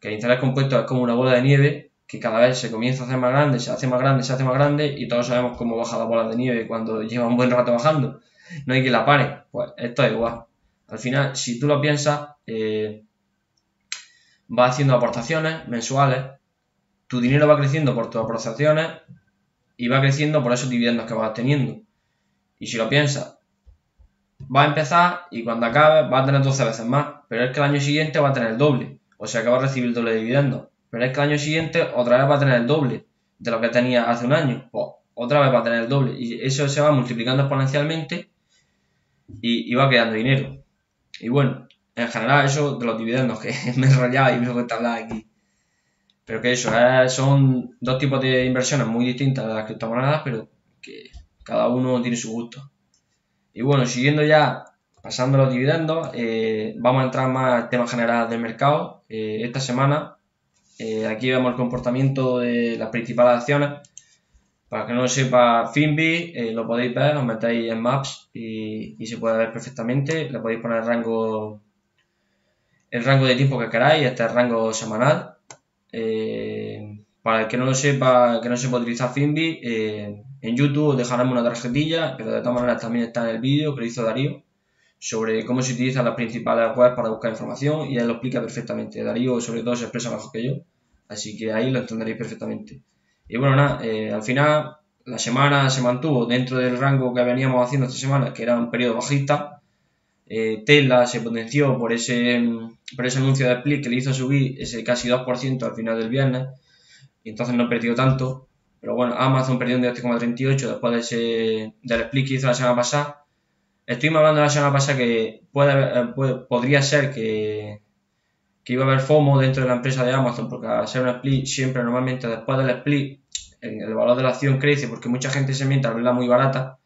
que el interés compuesto es como una bola de nieve que cada vez se comienza a hacer más grande, se hace más grande, se hace más grande y todos sabemos cómo baja la bola de nieve cuando lleva un buen rato bajando. No hay quien la pare. Pues esto es igual. Al final, si tú lo piensas, vas haciendo aportaciones mensuales, tu dinero va creciendo por tus aportaciones y va creciendo por esos dividendos que vas teniendo. Y si lo piensas, va a empezar y cuando acabe va a tener 12 veces más, pero es que el año siguiente va a tener el doble, o sea que va a recibir el doble de dividendos, pero es que el año siguiente otra vez va a tener el doble de lo que tenía hace un año, pues otra vez va a tener el doble y eso se va multiplicando exponencialmente y va creando dinero. Y bueno, en general eso de los dividendos, que me he enrollado y me he puesto a hablar aquí, pero que eso, son dos tipos de inversiones muy distintas de las criptomonedas, pero que cada uno tiene su gusto. Y bueno, siguiendo ya, pasando a los dividendos, vamos a entrar más al tema general del mercado. Esta semana, aquí vemos el comportamiento de las principales acciones. Para que no lo sepa, Finbi, lo podéis ver, os metéis en Maps y se puede ver perfectamente. Le podéis poner el rango de tiempo que queráis, este es el rango semanal. Para el que no lo sepa, que no sepa utilizar Finbi, en YouTube os dejaremos una tarjetilla, pero de todas maneras también está en el vídeo que lo hizo Darío sobre cómo se utilizan las principales webs para buscar información y él lo explica perfectamente. Darío sobre todo se expresa mejor que yo, así que ahí lo entenderéis perfectamente. Y bueno, nada, al final la semana se mantuvo dentro del rango que veníamos haciendo esta semana, que era un periodo bajista. Tesla se potenció por ese anuncio de split que le hizo subir ese casi 2% al final del viernes y entonces no perdió tanto, pero bueno, Amazon perdió un 10,38 después del split que hizo la semana pasada. Estuvimos hablando la semana pasada que podría ser que iba a haber FOMO dentro de la empresa de Amazon, porque al ser un split siempre normalmente después del split el valor de la acción crece porque mucha gente se miente al verla muy barata.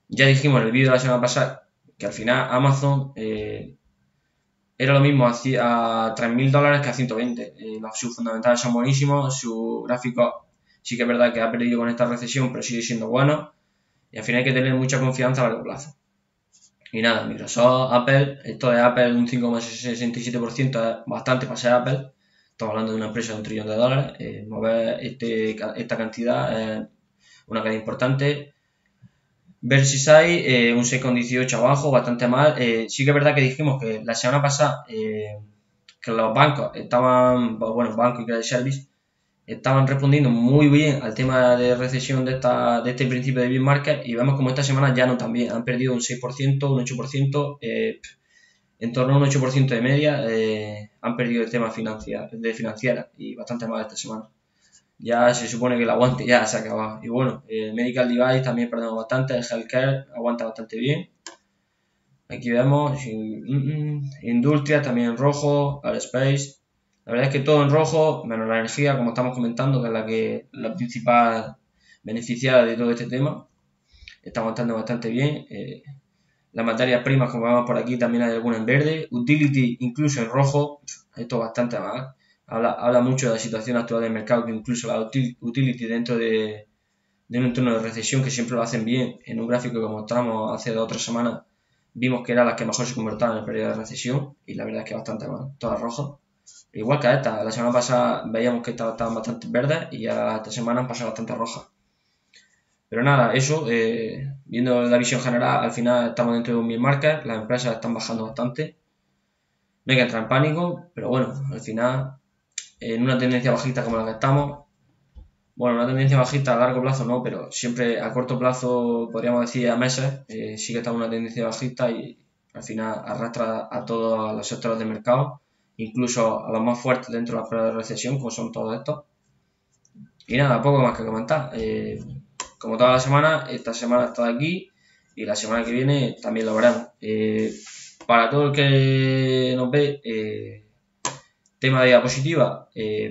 Ya dijimos en el vídeo de la semana pasada que al final Amazon era lo mismo a $3.000 que a 120. Sus fundamentales son buenísimos, su gráfico sí que es verdad que ha perdido con esta recesión, pero sigue siendo bueno. Y al final hay que tener mucha confianza a largo plazo. Y nada, Microsoft, Apple, esto de Apple un 5,67% es bastante para ser Apple. Estamos hablando de una empresa de $1 trillón. Mover esta cantidad es una cantidad importante. Versailles, un 6,18 abajo, bastante mal. Sí que es verdad que dijimos que la semana pasada que los bancos estaban, bueno, banco y Credit Service estaban respondiendo muy bien al tema de recesión de este principio de bear market y vemos como esta semana ya no también. Han perdido un 6%, un 8%, en torno a un 8% de media han perdido el tema de financiera y bastante mal esta semana. Ya se supone que el aguante ya se ha acabado. Y bueno, el Medical Device también perdemos bastante, el Healthcare aguanta bastante bien. Aquí vemos Industria también en rojo, Aerospace. La verdad es que todo en rojo, menos la energía, como estamos comentando, que es la principal beneficiada de todo este tema. Está aguantando bastante bien. Las materias primas, como vemos por aquí, también hay algunas en verde. Utility incluso en rojo. Esto bastante mal. Habla mucho de la situación actual del mercado, que incluso la utility dentro de un entorno de recesión, que siempre lo hacen bien. En un gráfico que mostramos hace 2 o 3 semanas, vimos que eran las que mejor se convertían en el periodo de recesión. Y la verdad es que bastante mal. Todas rojas. Igual que esta, la semana pasada veíamos que estaban bastante verdes y ya esta semana han pasado bastante rojas. Pero nada, eso, viendo la visión general, al final estamos dentro de un bear market, las empresas están bajando bastante. No hay que entrar en pánico, pero bueno, al final, en una tendencia bajista como la que estamos, bueno, una tendencia bajista a largo plazo no, pero siempre a corto plazo, podríamos decir a meses, sí que está en una tendencia bajista y al final arrastra a todos los sectores del mercado, incluso a los más fuertes dentro de la prueba de recesión, como son todos estos. Y nada, poco más que comentar. Como toda la semana, esta semana está aquí y la semana que viene también lo veremos. Para todo el que nos ve, tema de diapositiva,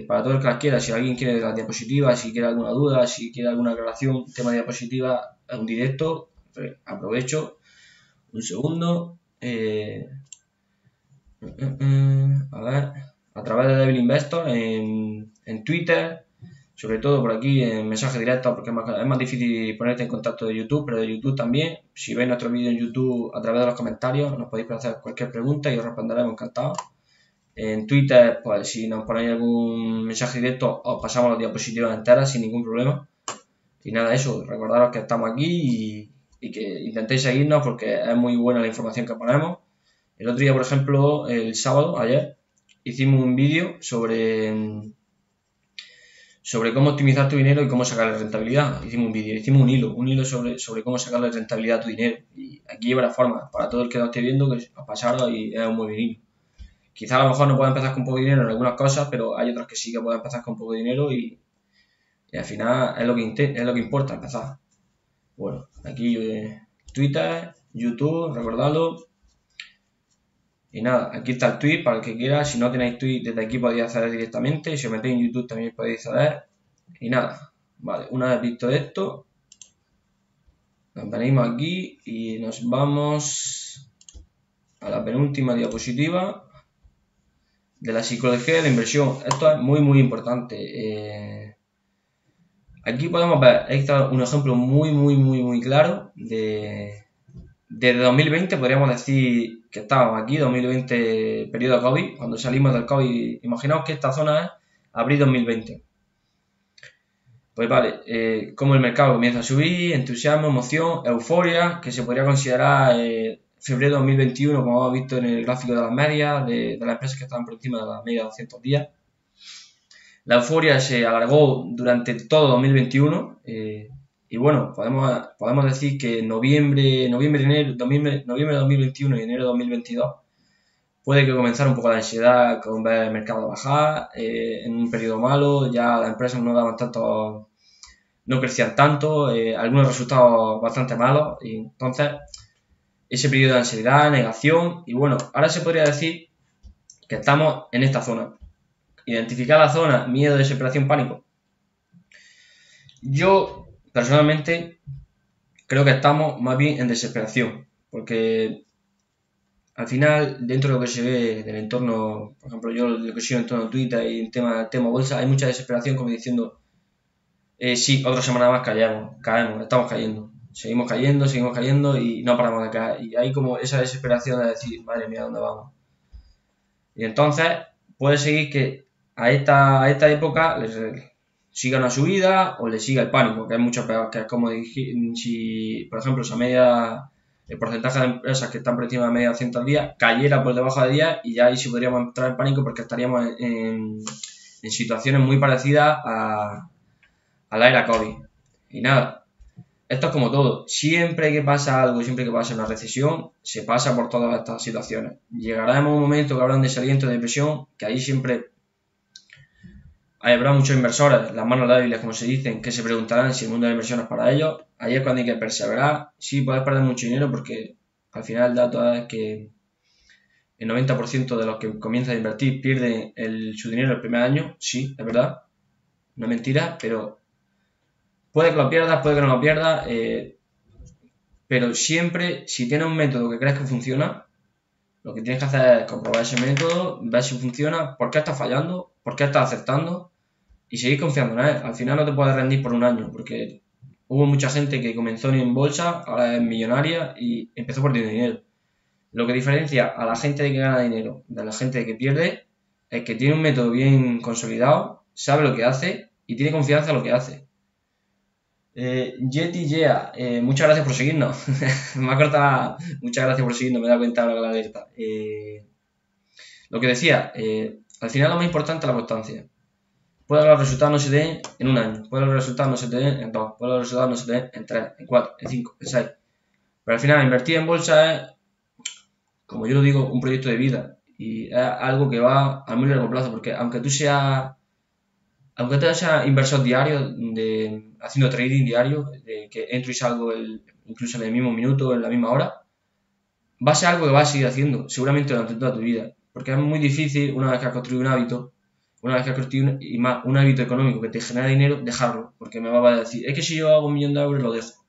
para todo el que las quiera, si alguien quiere las diapositivas, si quiere alguna duda, si quiere alguna aclaración, tema de diapositiva, es un directo, aprovecho un segundo. A ver, a través de Devil Investor en Twitter, sobre todo por aquí en mensaje directo, porque es más difícil ponerte en contacto de YouTube, pero de YouTube también. Si veis nuestro vídeo en YouTube, a través de los comentarios nos podéis hacer cualquier pregunta y os responderemos encantado. En Twitter, pues si nos ponéis algún mensaje directo, os pasamos las diapositivas enteras sin ningún problema. Y nada, eso, recordaros que estamos aquí y que intentéis seguirnos porque es muy buena la información que ponemos. El otro día, por ejemplo, el sábado, ayer, hicimos un vídeo sobre cómo optimizar tu dinero y cómo sacarle rentabilidad. Hicimos un vídeo, hicimos un hilo sobre cómo sacarle rentabilidad a tu dinero. Y aquí lleva la forma, para todo el que lo esté viendo, que os pasaros y es un muy buen hilo. Quizá a lo mejor no pueda empezar con poco dinero en algunas cosas, pero hay otras que sí que pueden empezar con poco dinero y al final es lo que importa, empezar. Bueno, aquí Twitter, YouTube, recordadlo. Y nada, aquí está el tweet para el que quiera. Si no tenéis tweet, desde aquí podéis acceder directamente. Si os metéis en YouTube también podéis acceder. Y nada, vale, una vez visto esto, nos venimos aquí y nos vamos a la penúltima diapositiva de la psicología de la inversión. Esto es muy importante. Aquí podemos ver, está un ejemplo muy claro desde 2020 podríamos decir que estábamos aquí, 2020 periodo COVID, cuando salimos del COVID, imaginaos que esta zona es abril 2020. Pues vale, como el mercado comienza a subir, entusiasmo, emoción, euforia, que se podría considerar febrero 2021, como hemos visto en el gráfico de las medias, de las empresas que estaban por encima de la media de 200 días. La euforia se alargó durante todo 2021 y bueno, podemos decir que noviembre de 2021 y enero de 2022 puede que comenzara un poco la ansiedad con ver el mercado bajar, en un periodo malo, ya las empresas no daban tanto, no crecían tanto, algunos resultados bastante malos y entonces ese periodo de ansiedad, negación y bueno, ahora se podría decir que estamos en esta zona. Identificar la zona, miedo, desesperación, pánico. Yo, personalmente, creo que estamos más bien en desesperación, porque al final, dentro de lo que se ve del entorno, por ejemplo, yo lo que sigo en torno a Twitter y el tema bolsa, hay mucha desesperación como diciendo, sí, otra semana más caemos, estamos cayendo, seguimos cayendo y no paramos de caer. Y hay como esa desesperación de decir, madre mía, ¿dónde vamos? Y entonces puede seguir que a esta época les siga una subida o le siga el pánico, que es mucho peor, que es como si, por ejemplo, el porcentaje de empresas que están por encima de media de 100 al día cayera por debajo de 10 y ya ahí sí podríamos entrar en pánico porque estaríamos en situaciones muy parecidas a la era COVID. Y nada, esto es como todo. Siempre que pasa algo, siempre que pasa una recesión, se pasa por todas estas situaciones. Llegaremos a un momento que habrá un desaliento de depresión, que ahí siempre habrá muchos inversores, las manos débiles, como se dicen, que se preguntarán si el mundo de la inversión es para ellos. Ahí es cuando hay que perseverar. Sí, puedes perder mucho dinero porque al final el dato es que el 90% de los que comienzan a invertir pierden su dinero el primer año. Sí, es verdad. No es mentira, pero puede que lo pierdas, puede que no lo pierdas. Pero siempre, si tienes un método que crees que funciona, lo que tienes que hacer es comprobar ese método, ver si funciona, por qué está fallando, por qué está acertando y seguir confiando en él. Al final no te puedes rendir por un año, porque hubo mucha gente que comenzó en bolsa, ahora es millonaria y empezó perdiendo dinero. Lo que diferencia a la gente que gana dinero de la gente que pierde es que tiene un método bien consolidado, sabe lo que hace y tiene confianza en lo que hace. Yeti Yea, muchas gracias por seguirnos. Me ha cortado. Muchas gracias por seguirnos, me he dado cuenta ahora de la alerta. Lo que decía, al final lo más importante es la constancia. Puede que los resultados no se den en un año, puede que los resultados no se den en 2, puede que los resultados no se den en 3, en 4, en 5, en 6. Pero al final invertir en bolsa es, como yo lo digo, un proyecto de vida. Y es algo que va a muy largo plazo, porque aunque tú seas inversor diario, haciendo trading diario, de que entro y salgo incluso en el mismo minuto, en la misma hora, va a ser algo que vas a seguir haciendo, seguramente durante toda tu vida. Porque es muy difícil, una vez que has construido un hábito, una vez que has construido un hábito económico que te genera dinero, dejarlo. Porque me va a decir, es que si yo hago 1 millón de euros lo dejo.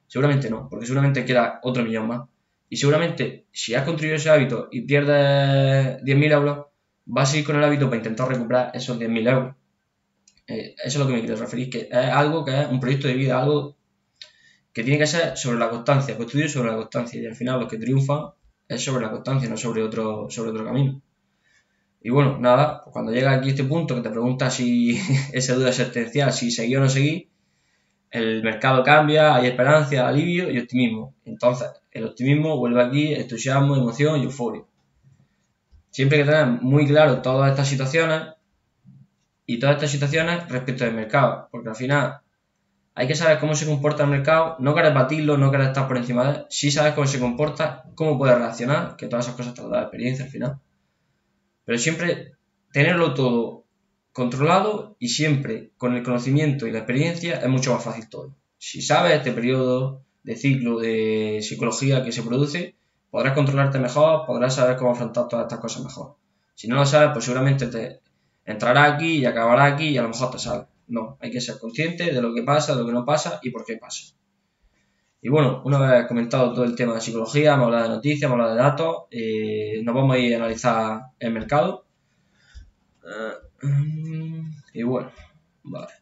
Seguramente no, porque seguramente queda otro millón más. Y seguramente, si has construido ese hábito y pierdes 10.000 euros, vas a seguir con el hábito para intentar recuperar esos 10.000 euros. Eso es lo que me quiero referir, que es algo que es un proyecto de vida, algo que tiene que ser sobre la constancia, construir sobre la constancia, y al final los que triunfan es sobre la constancia, no sobre otro camino. Y bueno, nada, pues cuando llega aquí a este punto que te preguntas si esa duda existencial, si seguir o no seguir, el mercado cambia, hay esperanza, alivio y optimismo. Entonces, el optimismo vuelve aquí, entusiasmo, emoción y euforia. Siempre hay que tener muy claro todas estas situaciones y todas estas situaciones respecto del mercado, porque al final hay que saber cómo se comporta el mercado, no querer batirlo, no querer estar por encima de él, sí sabes cómo se comporta, cómo puede reaccionar, que todas esas cosas te lo da experiencia al final. Pero siempre tenerlo todo controlado y siempre con el conocimiento y la experiencia es mucho más fácil todo. Si sabes este periodo de ciclo de psicología que se produce, podrás controlarte mejor, podrás saber cómo afrontar todas estas cosas mejor. Si no lo sabes, pues seguramente te entrará aquí y acabará aquí y a lo mejor te sale. No, hay que ser consciente de lo que pasa, de lo que no pasa y por qué pasa. Y bueno, una vez comentado todo el tema de psicología, hemos hablado de noticias, hemos hablado de datos, nos vamos a ir a analizar el mercado. Y bueno, vale.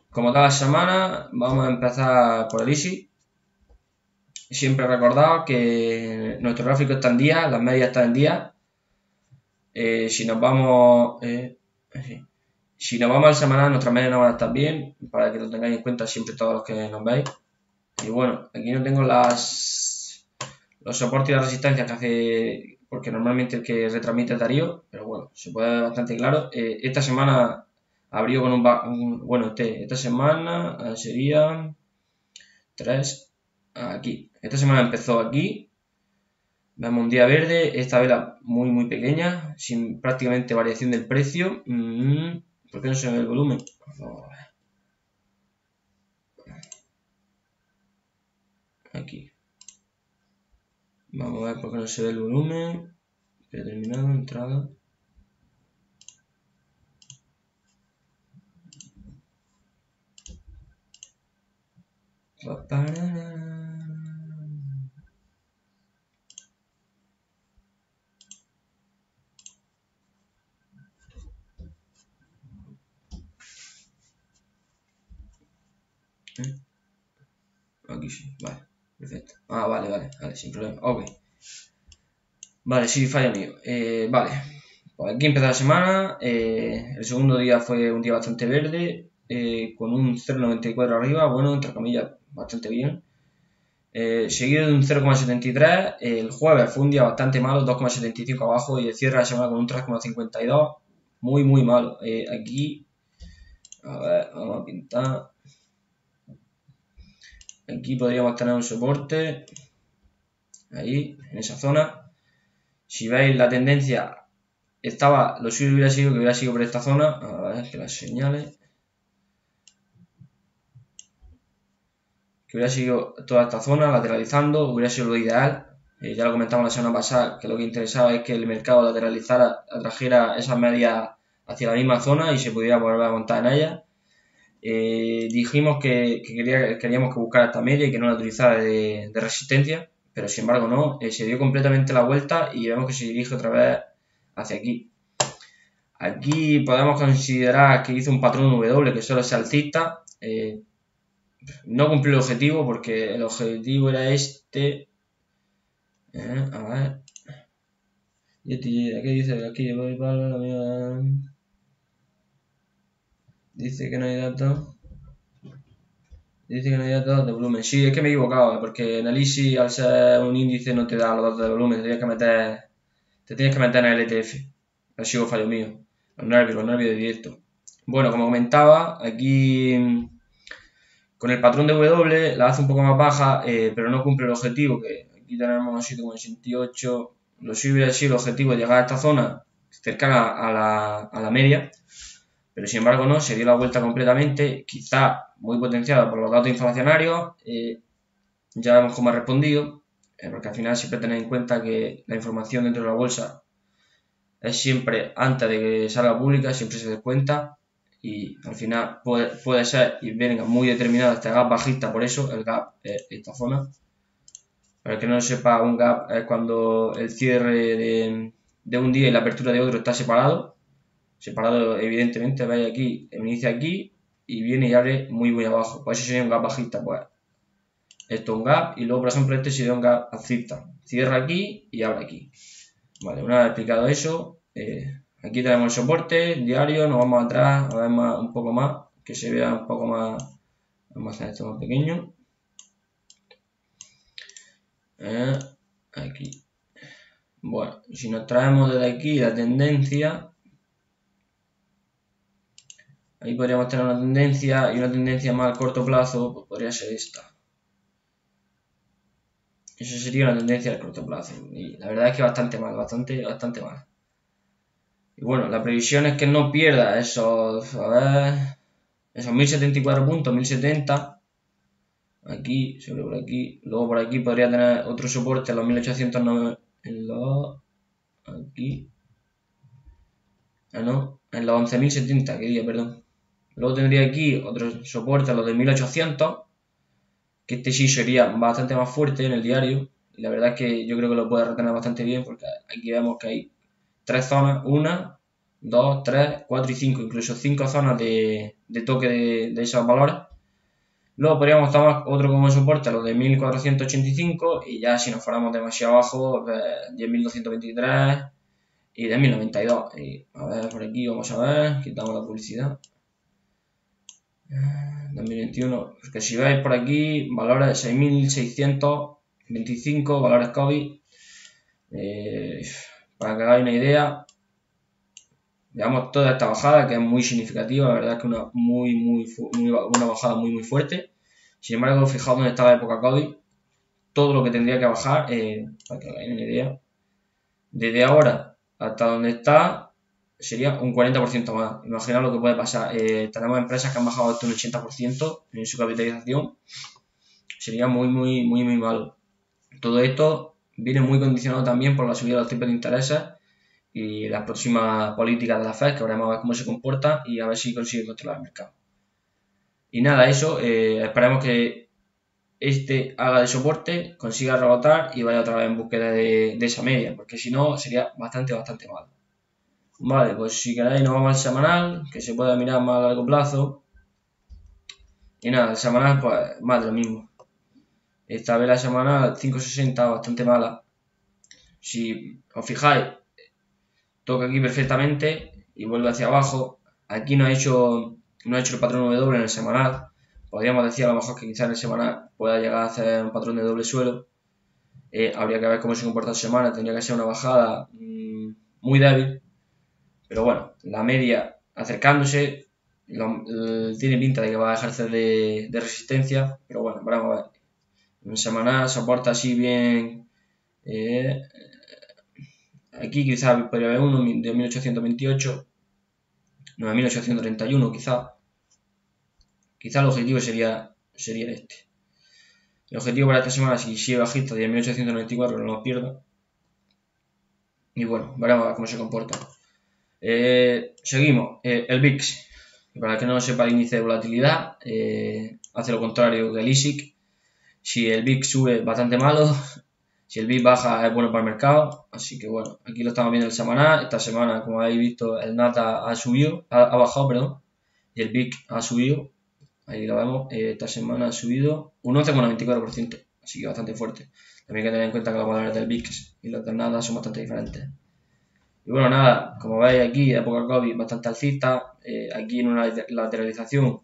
Como cada semana, vamos a empezar por el Easy. Siempre recordad que nuestro gráfico está en día, las medias están en día. Si nos vamos al semanal, nuestras medias no van a estar bien, para que lo tengáis en cuenta siempre todos los que nos veis. Y bueno, aquí no tengo los soportes y las resistencias que hace, porque normalmente el que retransmite es Darío, pero bueno, se puede ver bastante claro. Esta semana abrió con esta semana serían 3 aquí. Esta semana empezó aquí. Vemos un día verde, esta vela muy pequeña, sin prácticamente variación del precio. ¿Por qué no se ve el volumen? Aquí. Vamos a ver por qué no se ve el volumen. Determinado, entrada. Aquí sí, vale, perfecto. Vale, sin problema, ok. Vale, sí, fallo mío. Vale, pues aquí empezó la semana. El segundo día fue un día bastante verde, con un 0,94 arriba, bueno, entre comillas, bastante bien. Seguido de un 0,73. El jueves fue un día bastante malo, 2,75 abajo, y el cierre de la semana con un 3,52. Muy malo. Aquí, a ver, vamos a pintar. Aquí podríamos tener un soporte, ahí, en esa zona. Si veis la tendencia, lo suyo hubiera sido que hubiera sido por esta zona. A ver, que las señales. Que hubiera sido toda esta zona lateralizando, hubiera sido lo ideal. Ya lo comentamos la semana pasada, que lo que interesaba es que el mercado lateralizara, atrajera esas medias hacia la misma zona y se pudiera volver a montar en ellas. Dijimos que queríamos que buscara esta media y que no la utilizara de resistencia, pero sin embargo no, se dio completamente la vuelta y vemos que se dirige otra vez hacia aquí. Aquí podemos considerar que hizo un patrón W que solo es alcista. No cumplió el objetivo porque el objetivo era este. A ver. ¿Qué dice? Aquí dice que no hay datos. Dice que no hay datos de volumen. Sí, es que me he equivocado, porque en el Easy, al ser un índice, no te da los datos de volumen. Te tienes que meter en el ETF. Ha sido fallo mío. Los nervios de directo. Bueno, como comentaba, aquí con el patrón de W la hace un poco más baja, pero no cumple el objetivo, que aquí tenemos 7,68. Lo suyo hubiera sido el objetivo de llegar a esta zona cercana a la media, pero sin embargo no, se dio la vuelta completamente, quizá muy potenciada por los datos inflacionarios. Ya vemos cómo ha respondido, porque al final siempre tenéis en cuenta que la información dentro de la bolsa es siempre antes de que salga pública, siempre se descuenta y al final puede ser y venga muy determinado este gap bajista, por eso el gap es esta zona. Para el que no lo sepa, un gap es cuando el cierre de un día y la apertura de otro está separado evidentemente, veis aquí, inicia aquí y viene y abre muy abajo, pues eso sería un gap bajista. Pues esto es un gap y luego por ejemplo este sería un gap alcista, cierra aquí y abre aquí. Vale, una vez explicado eso, Aquí tenemos el soporte diario, nos vamos atrás a ver un poco más, que se vea un poco más. Vamos a hacer esto más pequeño. Aquí. Bueno, si nos traemos desde aquí la tendencia, ahí podríamos tener una tendencia, y una tendencia más a corto plazo, pues podría ser esta. Eso sería una tendencia a corto plazo. Y la verdad es que bastante mal, bastante mal. Y bueno, la previsión es que no pierda esos, a ver, esos 1074 puntos, 1070. Aquí, sobre por aquí. Luego por aquí podría tener otro soporte en los 1809. En los. Aquí. Ah, no. En los 11.070, quería, perdón. Luego tendría aquí otro soporte, los de 1800. Que este sí sería bastante más fuerte en el diario. Y la verdad es que yo creo que lo puede retener bastante bien. Porque aquí vemos que hay 3 zonas. 1, 2, 3, 4 y 5. Incluso 5 zonas de toque de esos valores. Luego podríamos tomar otro como soporte, los de 1485, y ya si nos fuéramos demasiado abajo, 10.223 y 10.092. Y a ver, por aquí vamos a ver, quitamos la publicidad. 2021, porque si veis por aquí, valores de 6.625, valores COVID. Para que hagáis una idea, veamos toda esta bajada que es muy significativa, la verdad es que una bajada muy fuerte. Sin embargo, fijaos dónde está la época COVID, todo lo que tendría que bajar, para que hagáis una idea, desde ahora hasta donde está sería un 40% más. Imaginaos lo que puede pasar. Tenemos empresas que han bajado hasta un 80% en su capitalización, sería muy malo. Todo esto viene muy condicionado también por la subida de los tipos de intereses y las próximas políticas de la Fed, que veremos a ver cómo se comporta y a ver si consigue controlar el mercado. Y nada, eso, esperemos que este haga de soporte, consiga rebotar y vaya otra vez en búsqueda de esa media, porque si no sería bastante mal. Vale, pues si queréis nos vamos al semanal, que se puede mirar más a largo plazo. Y nada, el semanal pues más de lo mismo. Esta vez la semanal 5.60, bastante mala. Si os fijáis, toca aquí perfectamente y vuelve hacia abajo. Aquí no ha hecho el patrón W en el semanal. Podríamos decir a lo mejor que quizás en el semanal pueda llegar a hacer un patrón de doble suelo. Habría que ver cómo se comporta la semana. Tendría que ser una bajada muy débil. Pero bueno, la media acercándose. Tiene pinta de que va a ejercer de resistencia. Pero bueno, vamos a ver. En el semanal soporta así bien. Aquí quizás podría haber uno de 1828. No, de 1831 quizá. Quizá el objetivo sería este. El objetivo para esta semana, si sigue bajista de 1894, no lo pierda. Y bueno, veremos a ver cómo se comporta. Seguimos. El VIX. Para el que no sepa el índice de volatilidad, hace lo contrario que el ISIC. Si el VIX sube, bastante malo. Si el VIX baja, es bueno para el mercado. Así que bueno, aquí lo estamos viendo el semanal. Esta semana, como habéis visto, el Nasdaq ha bajado, perdón. Y el VIX ha subido. Ahí lo vemos, esta semana ha subido un 11,94%, así que bastante fuerte. También hay que tener en cuenta que los valores del VIX y los del Nasdaq son bastante diferentes. Y bueno, nada, como veis aquí, época COVID bastante alcista, aquí en una lateralización,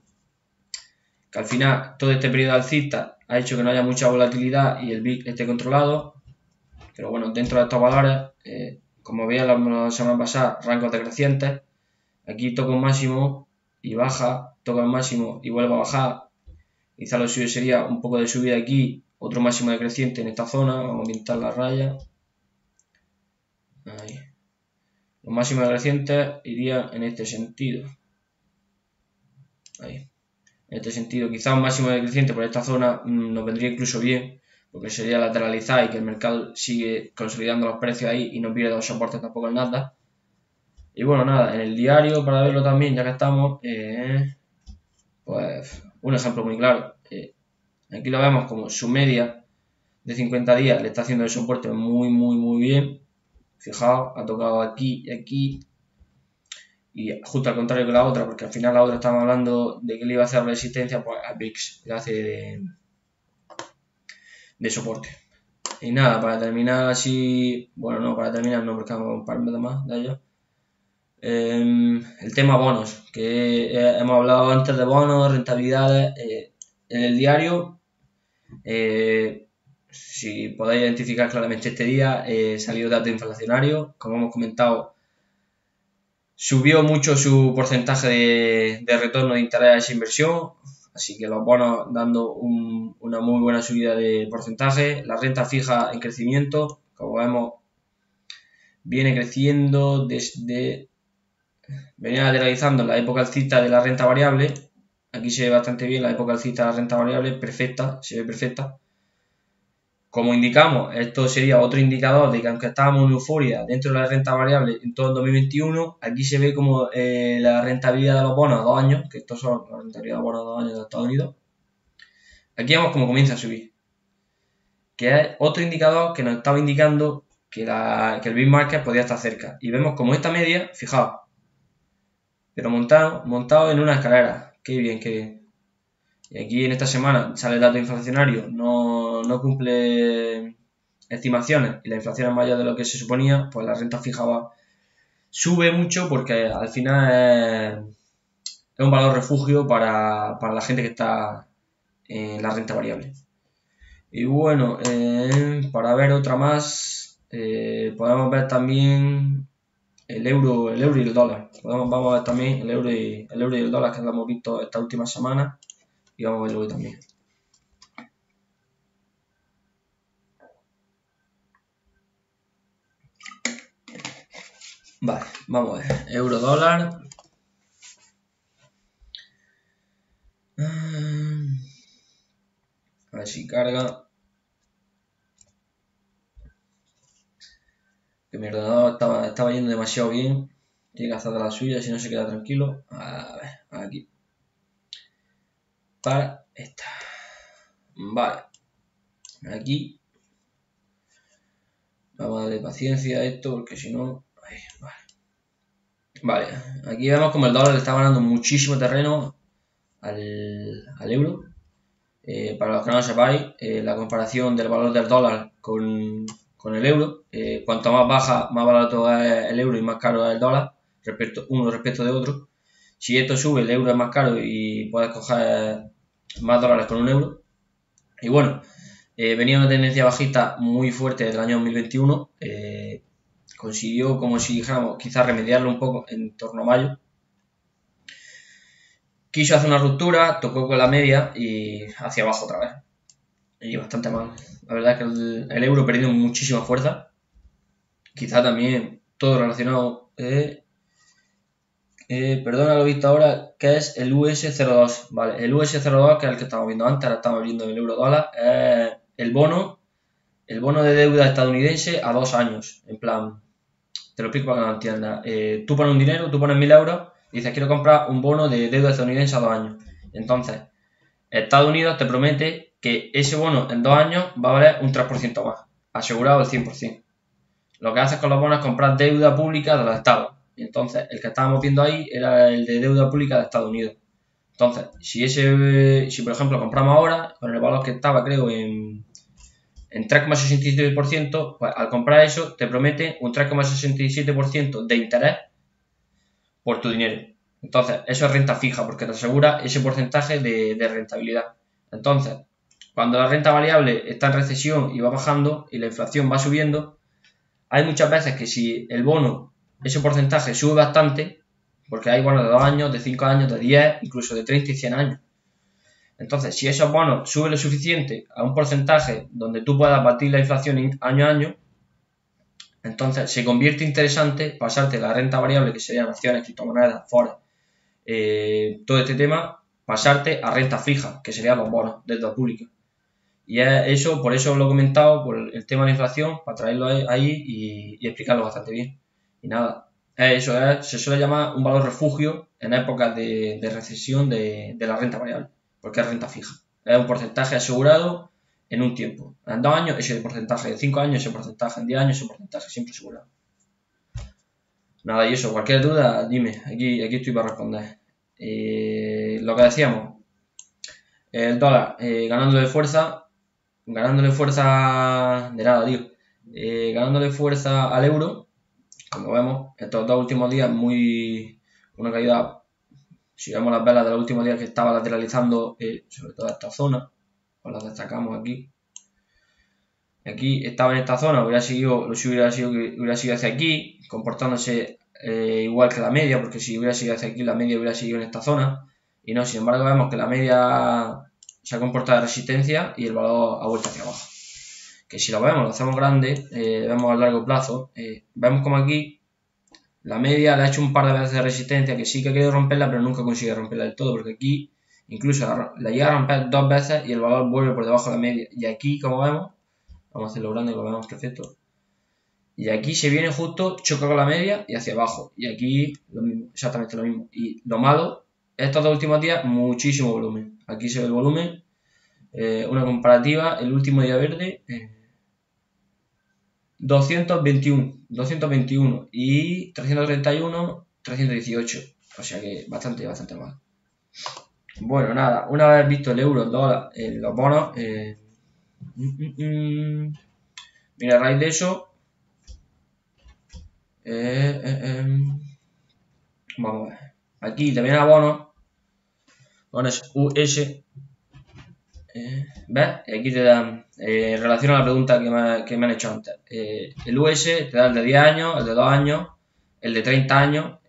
que al final todo este periodo alcista ha hecho que no haya mucha volatilidad y el VIX esté controlado. Pero bueno, dentro de estos valores, como veis la semana pasada, rangos decrecientes, aquí toca un máximo y baja, toca el máximo y vuelve a bajar. Quizá lo suyo sería un poco de subida aquí, otro máximo decreciente en esta zona. Vamos a pintar la raya. Ahí. Los máximos decrecientes irían en este sentido. Ahí. En este sentido, quizá un máximo decreciente por esta zona nos vendría incluso bien, porque sería lateralizar y que el mercado sigue consolidando los precios ahí y no pierde los soportes tampoco el Nasdaq. Y bueno, nada, en el diario, para verlo también, ya que estamos, pues un ejemplo muy claro. Aquí lo vemos como su media de 50 días le está haciendo el soporte muy bien. Fijaos, ha tocado aquí y aquí. Y justo al contrario que la otra, porque al final la otra estamos hablando de que le iba a hacer resistencia, pues al VIX le hace de soporte. Y nada, para terminar así, bueno, no, para terminar no, porque vamos a un par de más de ellos. El tema bonos, que hemos hablado antes de bonos, rentabilidades. En el diario, si podéis identificar claramente este día, salió dato inflacionario. Como hemos comentado, subió mucho su porcentaje de retorno de interés a esa inversión, así que los bonos dando una muy buena subida de porcentaje. La renta fija en crecimiento, como vemos, viene creciendo desde... Venía lateralizando en la época alcista de la renta variable. Aquí se ve bastante bien la época alcista de la renta variable, perfecta, se ve perfecta. Como indicamos, esto sería otro indicador de que aunque estábamos en euforia dentro de la renta variable en todo el 2021, aquí se ve como la rentabilidad de los bonos a 2 años, que estos son la rentabilidad de los bonos a 2 años de Estados Unidos. Aquí vemos cómo comienza a subir, que es otro indicador que nos estaba indicando que el bear market podía estar cerca. Y vemos como esta media, fijaos, pero montado en una escalera. Qué bien, qué bien. Y aquí en esta semana sale el dato inflacionario, no cumple estimaciones y la inflación es mayor de lo que se suponía, pues la renta fija sube mucho porque al final es un valor refugio para la gente que está en la renta variable. Y bueno, para ver otra más, podemos ver también el euro y el dólar. Vamos a ver también el euro y el dólar, que lo hemos visto esta última semana, y vamos a verlo hoy también. Vale, vamos a ver. Euro dólar. A ver si carga. Que mi ordenador estaba yendo demasiado bien. Tiene que hacer de la suya, si no se queda tranquilo. A ver, aquí. Para esta. Vale. Aquí. Vamos a darle paciencia a esto, porque si no... Vale. Vale, aquí vemos como el dólar le está ganando muchísimo terreno al euro. Para los que no lo sepáis, la comparación del valor del dólar con el euro, cuanto más baja, más barato es el euro y más caro es el dólar, uno respecto de otro. Si esto sube, el euro es más caro y puedes coger más dólares con un euro. Y bueno, venía una tendencia bajista muy fuerte desde el año 2021. Consiguió, como si dijéramos, quizás remediarlo un poco en torno a mayo. Quiso hacer una ruptura, tocó con la media y hacia abajo otra vez. Y bastante mal. La verdad es que el euro ha perdido muchísima fuerza. Quizá también todo relacionado. Perdona lo visto ahora, que es el US02. Vale, el US02, que es el que estábamos viendo antes, ahora estamos viendo el euro dólar, es el bono de deuda estadounidense a 2 años. En plan, te lo explico para que lo entiendas. Tú pones un dinero, tú pones 1.000 euros y dices quiero comprar un bono de deuda estadounidense a 2 años. Entonces, Estados Unidos te promete que ese bono en 2 años va a valer un 3% más, asegurado al 100%. Lo que haces con los bonos es comprar deuda pública de los estados. Y entonces, el que estábamos viendo ahí era el de deuda pública de Estados Unidos. Entonces, si por ejemplo compramos ahora, con el valor que estaba creo en 3,67%, pues al comprar eso te promete un 3,67% de interés por tu dinero. Entonces, eso es renta fija porque te asegura ese porcentaje de rentabilidad. Entonces, cuando la renta variable está en recesión y va bajando y la inflación va subiendo, hay muchas veces que si el bono, ese porcentaje sube bastante, porque hay bonos de 2 años, de 5 años, de 10, incluso de 30 y 100 años. Entonces, si esos bonos suben lo suficiente a un porcentaje donde tú puedas batir la inflación año a año, entonces se convierte interesante pasarte la renta variable, que serían acciones, criptomonedas, forex, todo este tema, pasarte a renta fija, que serían los bonos de deuda pública. Y eso, por eso lo he comentado, por el tema de la inflación, para traerlo ahí y explicarlo bastante bien. Y nada, eso se suele llamar un valor refugio en épocas de recesión de la renta variable, porque es renta fija. Es un porcentaje asegurado en un tiempo. En 2 años ese porcentaje, en 5 años ese porcentaje, en 10 años ese porcentaje, siempre asegurado. Nada, y eso, cualquier duda, dime, aquí estoy para responder. Lo que decíamos, el dólar ganándole fuerza de nada, tío, ganándole fuerza al euro, como vemos, estos dos últimos días una caída, si vemos las velas de los últimos días que estaba lateralizando, sobre todo esta zona, os las destacamos aquí. Aquí estaba en esta zona, hubiera seguido hacia aquí, comportándose igual que la media, porque si hubiera seguido hacia aquí, la media hubiera seguido en esta zona. Y no, sin embargo, vemos que la media se ha comportado de resistencia y el valor ha vuelto hacia abajo. Que si lo vemos, lo hacemos grande, vemos a largo plazo, vemos como aquí la media le ha hecho un par de veces de resistencia, que sí que ha querido romperla, pero nunca consigue romperla del todo, porque aquí incluso la llega a romper 2 veces y el valor vuelve por debajo de la media. Y aquí, como vemos, vamos a hacerlo grande, que lo vemos perfecto. Y aquí se viene justo, choca con la media y hacia abajo. Y aquí lo mismo, exactamente lo mismo. Y lo malo, estos dos últimos días, muchísimo volumen. Aquí se ve el volumen, una comparativa, el último día verde, 221 y 331, 318. O sea que bastante mal. Bueno, nada, una vez visto el euro, el dólar, los bonos, mira, a raíz de eso, vamos a ver. Aquí también a bonos US, ¿ves? Y aquí te dan, en relación a la pregunta que me han hecho antes, el US te da el de 10 años, el de 2 años, el de 30 años,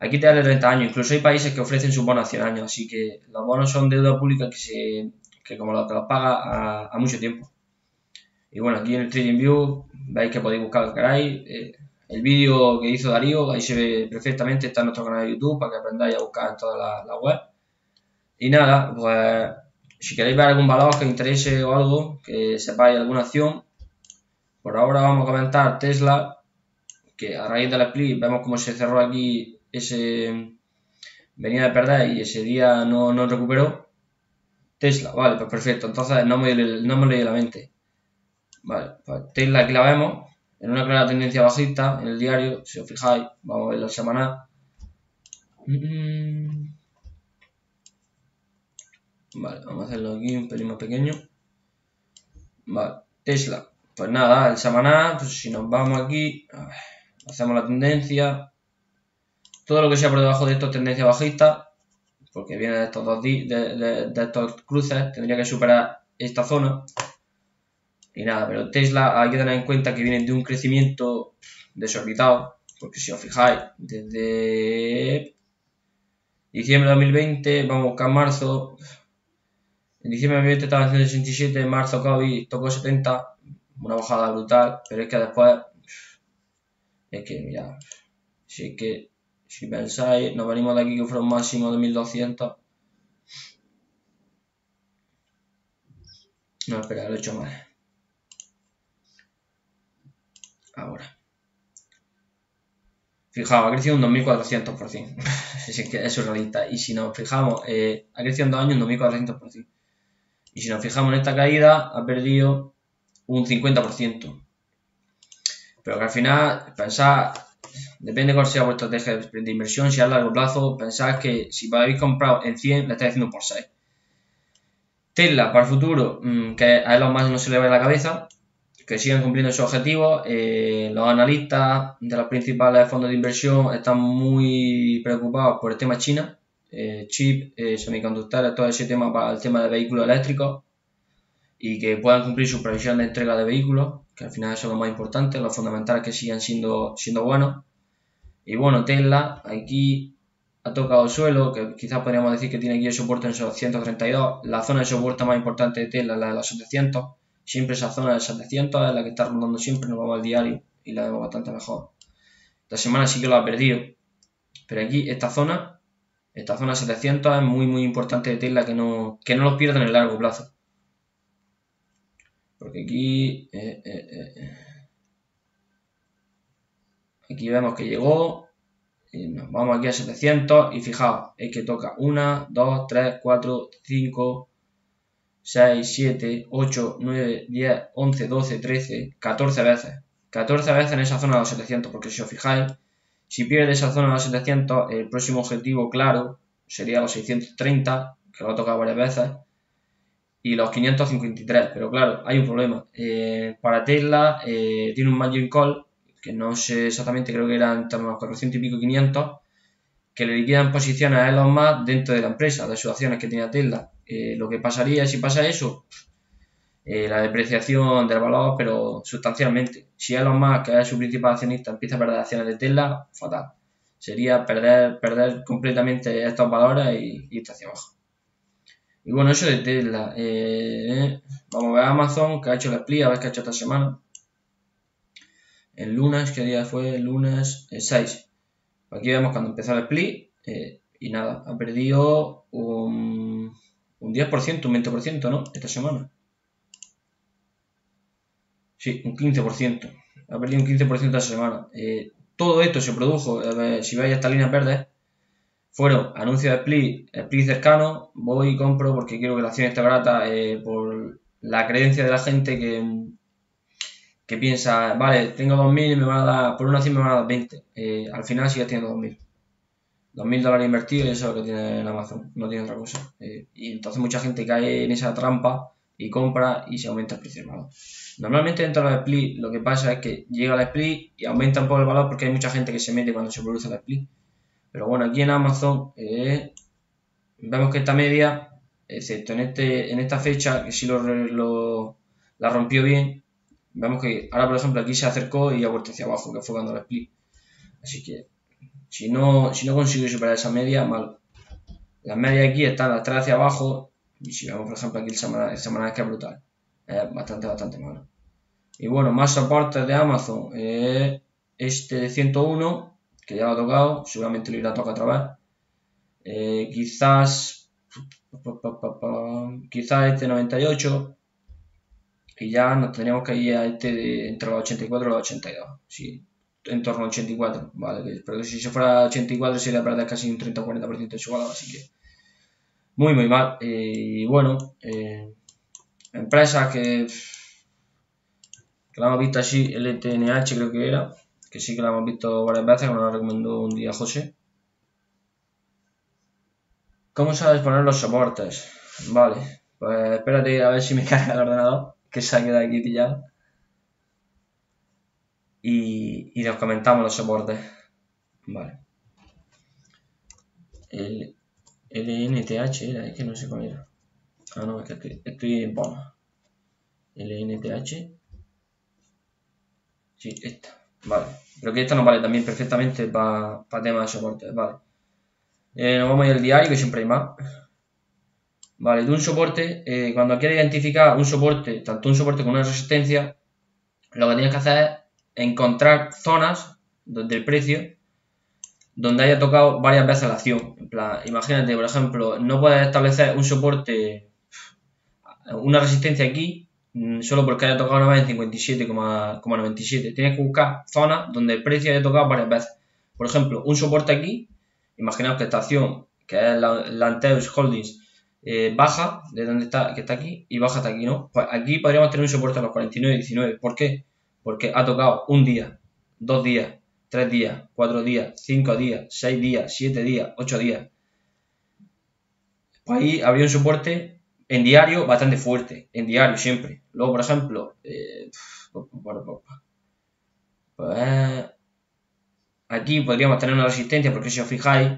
aquí te da el de 30 años, incluso hay países que ofrecen sus bonos a 100 años, así que los bonos son deuda pública que como te los paga a mucho tiempo. Y bueno, aquí en el TradingView veis que podéis buscar lo que queráis. El vídeo que hizo Darío, ahí se ve perfectamente, está en nuestro canal de YouTube para que aprendáis a buscar en toda la web. Y nada, pues si queréis ver algún valor que os interese o algo, que sepáis alguna acción, por ahora vamos a comentar Tesla, que a raíz del split vemos cómo se cerró aquí, venía de perder y ese día no recuperó. Tesla, vale, pues perfecto, entonces no me leí la mente. Vale, pues Tesla aquí la vemos, en una clara tendencia bajista, en el diario, si os fijáis, vamos a ver la semanal. Vale, vamos a hacerlo aquí un pelín más pequeño. Vale, Tesla, pues nada, el semanal, pues si nos vamos aquí, hacemos la tendencia, todo lo que sea por debajo de esto es tendencia bajista, porque viene de estos de estos cruces, tendría que superar esta zona. Y nada, pero Tesla hay que tener en cuenta que viene de un crecimiento desorbitado, porque si os fijáis, desde diciembre de 2020, vamos a buscar marzo, en diciembre de 2020 estaba en 167, en marzo COVID tocó 70, una bajada brutal, pero es que después, es que mira, si pensáis, nos venimos de aquí que fue un máximo de 1200. No, espera, lo he hecho mal. Ahora. Fijaos, ha crecido un 2400%. Es que es surrealista. Y si nos fijamos, ha crecido en 2 años un 2400%. Y si nos fijamos en esta caída, ha perdido un 50%. Pero que al final, pensad, depende de cuál sea vuestra estrategia de inversión, si a largo plazo, pensad que si habéis comprado en 100, le estáis haciendo por 6. Tesla, para el futuro, que a Elon Musk no se le ve la cabeza, que sigan cumpliendo sus objetivos. Los analistas de los principales fondos de inversión están muy preocupados por el tema China, chip, semiconductores, todo ese tema para el tema de vehículos eléctricos y que puedan cumplir su previsión de entrega de vehículos, que al final eso es lo más importante, los fundamentales que sigan siendo buenos. Y bueno, Tesla aquí ha tocado el suelo, que quizás podríamos decir que tiene aquí el soporte en esos 132. La zona de soporte más importante de Tesla es la de los 700. Siempre esa zona de 700 es la que está rondando siempre, nos vamos al diario y la vemos bastante mejor. Esta semana sí que lo ha perdido, pero aquí esta zona 700 es muy importante de Tesla que no lo pierda en el largo plazo. Porque aquí aquí vemos que llegó, y nos vamos aquí a 700 y fijaos, es que toca 1, 2, 3, 4, 5, 6, 7, 8, 9, 10, 11, 12, 13, 14 veces. 14 veces en esa zona de los 700, porque si os fijáis, si pierde esa zona de los 700, el próximo objetivo claro sería los 630, que lo ha tocado varias veces, y los 553, pero claro, hay un problema. Para Tesla tiene un margin call, que no sé exactamente, creo que eran entre unos 400 y pico 500, que le liquidan posiciones a Elon Musk dentro de la empresa, de sus acciones que tenía Tesla. Lo que pasaría si pasa eso, la depreciación del valor, pero sustancialmente. Si Elon Musk, que es su principal accionista, empieza a perder acciones de Tesla, fatal. Sería perder completamente estos valores y irse hacia abajo. Y bueno, eso de Tesla. Vamos a ver Amazon, que ha hecho el split, a ver qué ha hecho esta semana. El lunes, ¿qué día fue? El lunes 6. Aquí vemos cuando empezó el split. Y nada, ha perdido un 10%, un 20%, ¿no? Esta semana. Sí, un 15%. Ha perdido un 15% esta semana. Todo esto se produjo, si veis estas líneas verdes, fueron anuncios de split cercano, voy y compro porque quiero que la acción esté barata, por la creencia de la gente que piensa, vale, tengo 2.000 y me van a dar, por una acción me van a dar 20. Al final sigue teniendo 2.000. $2.000 invertidos y eso es lo que tiene en Amazon, no tiene otra cosa. Y entonces mucha gente cae en esa trampa y compra y se aumenta el precio del valor. Normalmente dentro de los split lo que pasa es que llega el split y aumenta un poco el valor porque hay mucha gente que se mete cuando se produce el split. Pero bueno, aquí en Amazon vemos que esta media, excepto en esta fecha, que sí la rompió bien, vemos que ahora por ejemplo aquí se acercó y ha vuelto hacia abajo, que fue cuando el split. Así que si no consigue superar esa media, malo. Las medias aquí están las 3 hacia abajo. Y si vemos, por ejemplo, aquí el semanal que es brutal. Es bastante malo. Y bueno, más soportes de Amazon. Este de 101, que ya lo ha tocado. Seguramente lo irá a tocar otra vez. Quizás este 98. Y ya nos tendríamos que ir a este entre los 84 y los 82. Sí, en torno a 84, vale, pero si se fuera a 84 sería perder casi un 30 o 40% de su valor, así que muy mal. Y bueno, empresas que la hemos visto así, LTNH creo que era, que sí que la hemos visto varias veces, que nos la recomendó un día José. ¿Cómo sabes poner los soportes? Vale, pues espérate a ver si me carga el ordenador, que se ha quedado aquí pillado. Y nos comentamos los soportes. Vale. El LNTH era, es que no sé cuál era. Ah, no, es que estoy en bono. LNTH. Sí, esta. Vale. Creo que esta nos vale también perfectamente para temas de soporte. Vale. Nos vamos a ir al diario, que siempre hay más. Vale, de un soporte, cuando quieres identificar un soporte, tanto un soporte como una resistencia, lo que tienes que hacer es encontrar zonas del precio donde haya tocado varias veces la acción. En plan, imagínate, por ejemplo, no puedes establecer un soporte, una resistencia aquí, solo porque haya tocado una vez en 57,97. Tienes que buscar zonas donde el precio haya tocado varias veces. Por ejemplo, un soporte aquí, imaginaos que esta acción, que es la Anteus Holdings, baja de donde está, que está aquí, y baja hasta aquí, ¿no? Pues aquí podríamos tener un soporte a los 49,19. ¿Por qué? Porque ha tocado un día, 2 días, 3 días, 4 días, 5 días, 6 días, 7 días, 8 días. Pues ahí habría un soporte en diario bastante fuerte, en diario siempre. Luego, por ejemplo, pues aquí podríamos tener una resistencia porque si os fijáis,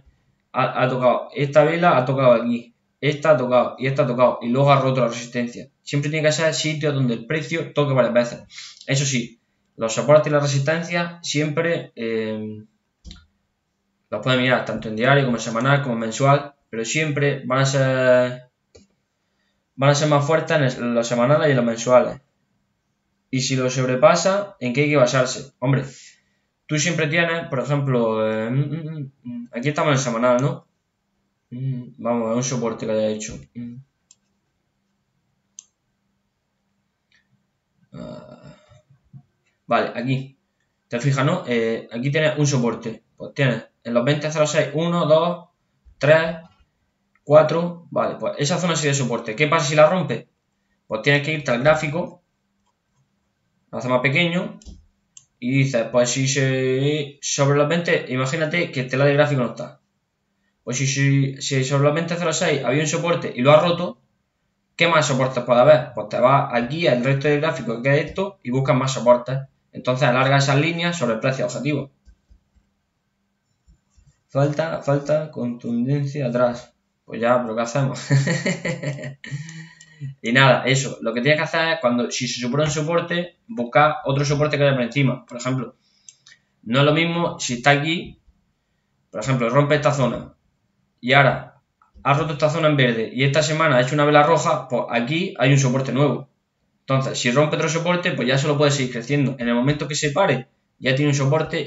ha tocado esta vela, ha tocado aquí, esta ha tocado y esta ha tocado y luego ha roto la resistencia. Siempre tiene que ser sitios donde el precio toque varias veces. Eso sí, los soportes y las resistencias siempre los pueden mirar tanto en diario como en semanal como en mensual, pero siempre van a ser más fuertes en los semanales y en los mensuales. Y si lo sobrepasa, ¿en qué hay que basarse? Hombre, tú siempre tienes, por ejemplo, aquí estamos en el semanal, ¿no? Vamos a ver un soporte que haya hecho. Vale, aquí. ¿Te fijas, no? Aquí tienes un soporte. Pues tienes en los 20.06, 1, 2, 3, 4. Vale, pues esa zona sería de soporte. ¿Qué pasa si la rompe? Pues tienes que irte al gráfico, lo hace más pequeño y dices, pues si sobre los 20, imagínate que el telar de gráfico no está. Pues si sobre los 20.06 había un soporte y lo ha roto, ¿qué más soportes puede haber? Pues te vas aquí al resto del gráfico que es esto y buscas más soportes. Entonces alarga esas líneas sobre el precio objetivo. Falta contundencia atrás. Pues ya, pero ¿qué hacemos? Y nada, eso. Lo que tienes que hacer es, si se supone un soporte, buscar otro soporte que haya por encima. Por ejemplo, no es lo mismo si está aquí, por ejemplo, rompe esta zona y ahora ha roto esta zona en verde y esta semana ha hecho una vela roja, pues aquí hay un soporte nuevo. Entonces, si rompe otro soporte, pues ya solo puede seguir creciendo. En el momento que se pare, ya tiene un soporte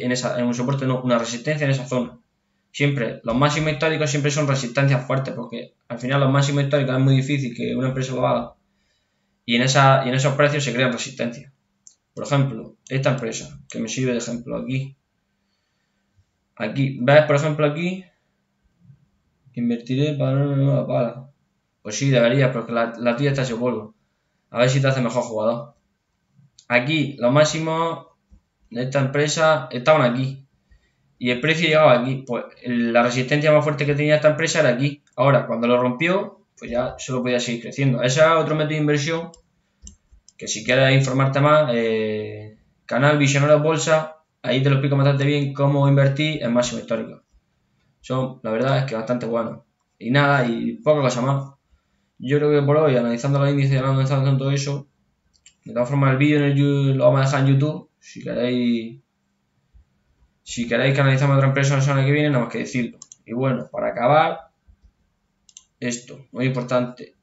una resistencia en esa zona. Siempre, los máximos históricos siempre son resistencias fuertes, porque al final los máximos históricos es muy difícil que una empresa lo haga. Y en esos precios se crean resistencias. Por ejemplo, esta empresa, que me sirve de ejemplo aquí. Aquí, ¿ves? Por ejemplo aquí, invertiré para una nueva pala. Pues sí, debería, porque la tuya está hecho polvo. A ver si te hace mejor jugador. Aquí, los máximos de esta empresa estaban aquí. Y el precio llegaba aquí. Pues la resistencia más fuerte que tenía esta empresa era aquí. Ahora, cuando lo rompió, pues ya solo podía seguir creciendo. Ese es otro método de inversión que si quieres informarte más, canal Visionarios Bolsa, ahí te lo explico bastante bien cómo invertir en máximo histórico. La verdad es que bastante bueno. Y nada, y poca cosa más. Yo creo que por hoy, analizando los índices y analizando todo eso, de todas formas el vídeo lo vamos a dejar en YouTube. Si queréis que analicemos otra empresa la semana que viene, nada más que decirlo. Y bueno, para acabar, esto, muy importante.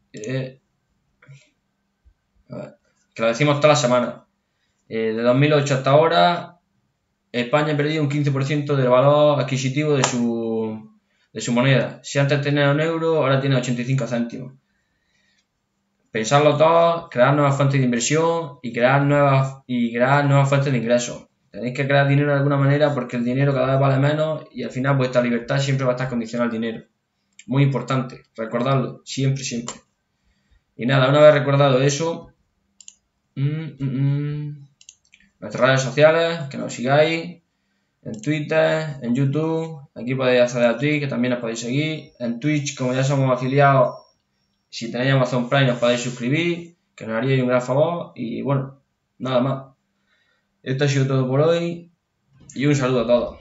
A ver, que lo decimos toda la semana. De 2008 hasta ahora, España ha perdido un 15% del valor adquisitivo de su moneda. Si antes tenía 1 euro, ahora tiene 85 céntimos. Pensarlo todo, crear nuevas fuentes de inversión y crear nuevas fuentes de ingresos. Tenéis que crear dinero de alguna manera porque el dinero cada vez vale menos y al final vuestra libertad siempre va a estar condicionada al dinero. Muy importante, recordadlo, siempre, siempre. Y nada, una vez recordado eso, nuestras redes sociales, que nos sigáis, en Twitter, en YouTube, aquí podéis acceder a Twitch, que también nos podéis seguir, en Twitch, como ya somos afiliados, si tenéis Amazon Prime os podéis suscribir, que nos haríais un gran favor, y bueno, nada más. Esto ha sido todo por hoy, y un saludo a todos.